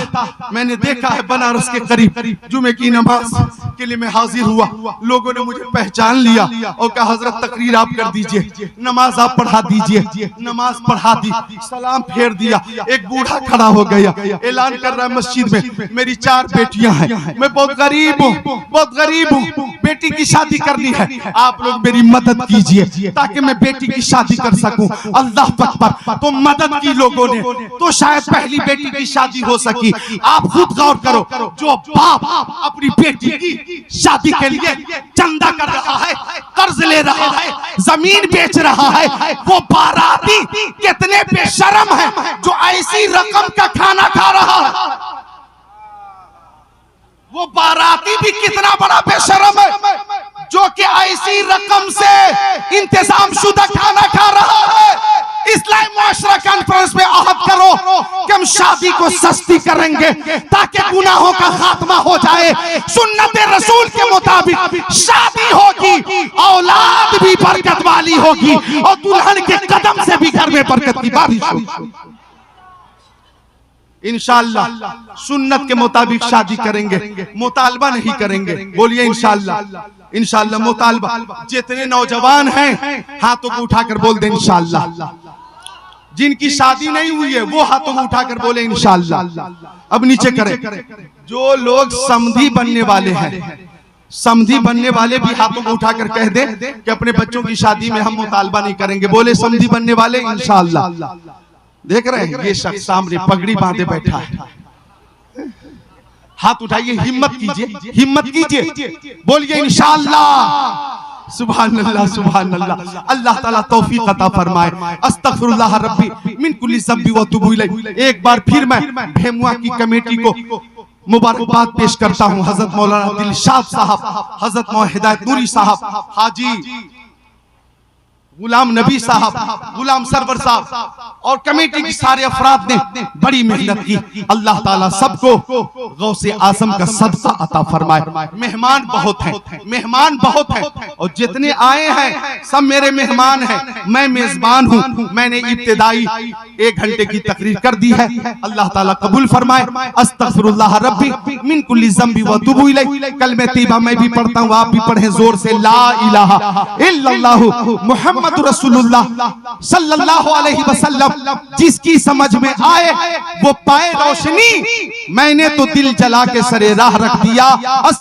S2: मैंने देखा है बनारस के करीब जुमे की नमाज के लिए मैं हाजिर हुआ, लोगों ने मुझे पहचान लिया और कहा हजरत तकरीर आप कर दीजिए, नमाज आप पढ़ा दीजिए। नमाज पढ़ा दी, सलाम फेर दिया। एक बूढ़ा खड़ा हो गया, ऐलान कर रहा है मस्जिद में मेरी 4 बेटियां हैं, मैं बहुत गरीब हूँ, बहुत गरीब हूँ, बेटी की शादी करनी है, आप लोग मेरी मदद कीजिए ताकि मैं बेटी की शादी कर सकूं। अल्लाह अकबर। तो मदद की लोगों ने, तो शायद पहली बेटी की शादी हो सकी। आप खुद गौर करो, जो बाप अपनी बेटी की शादी के लिए चंदा कर रहा है, कर्ज ले रहा है, जमीन बेच रहा है, वो बाराती कितने बेशर्म है जो ऐसी रकम का खाना खा रहा है। वो बाराती भी कितना बड़ा बेशर्म है जो कि ऐसी रकम से इंतजाम शुदा खाना खा रहा है। इस्लामी मुआशरा कॉन्फ्रेंस में अहद करो कि हम शादी को सस्ती करेंगे ताकि गुनाहों का खात्मा हो जाए। सुन्नत रसूल के मुताबिक शादी होगी, औलाद भी बरकत वाली होगी और दुल्हन के कदम से भी घर में बरकत की बारिश होगी। इंशाअल्लाह सुन्नत के मुताबिक शादी करेंगे, मुतालबा नहीं करेंगे। बोलिए इंशाअल्लाह। इंशाअल्लाह मुतालबा। जितने नौजवान हैं हाथों को उठाकर बोल दें इंशाअल्लाह। जिनकी शादी नहीं हुई है वो हाथों को उठाकर बोले इंशाअल्लाह। अब नीचे करें। जो लोग समधी बनने वाले हैं, समधी बनने वाले भी हाथों को उठाकर कह दें कि अपने बच्चों की शादी में हम मुतालबा नहीं करेंगे। बोले समधी बनने वाले इंशाअल्लाह। देख रहे हैं ये शख्स सामने पगड़ी बांधे बैठा है, हाथ उठाइए, हिम्मत कीजिए, हिम्मत कीजिए, बोलिए इंशाअल्लाह। सुभान अल्लाह, सुभान अल्लाह। अल्लाह ताला तौफीक अता फरमाए। अस्तगफिरुल्लाह रब्बी मिन कुल्ली ज़ंबी व अतूबु इलैह। एक बार फिर मैं भेमुआ की कमेटी को मुबारकबाद पेश करता हूँ। हजरत मौलाना दिलशाद साहब, हजरत मौलाना हिदायत नूरी साहब, हाजी गुलाम नबी साहब, गुलाम सरवर साहब और कमेटी के सारे अफराद ने बड़ी मेहनत की। अल्लाह ताला सबको गौसे आजम का सदका अता फरमाए। मेहमान बहुत हैं, मेहमान बहुत हैं और जितने आए हैं सब मेरे मेहमान हैं। मैं मेजबान हूँ। मैंने इब्तिदाई 1 घंटे की तकरीर कर दी है। अल्लाह ताला कबूल फरमाए। अस्तगफिरुल्लाह रब्बी मिन कुल्ली ज़ंबी व अतूबु इलैह। कलमे तैयबा मैं भी पढ़ता हूँ, आप भी पढ़ें जोर से। ला इलाहा इल्लल्लाहु मुहम्मद रसूलुल्लाह सल्लल्लाहु अलैहि वसल्लम। जिसकी समझ में आए वो पाए रोशनी। मैंने तो दिल जला के सरे राह रख दिया।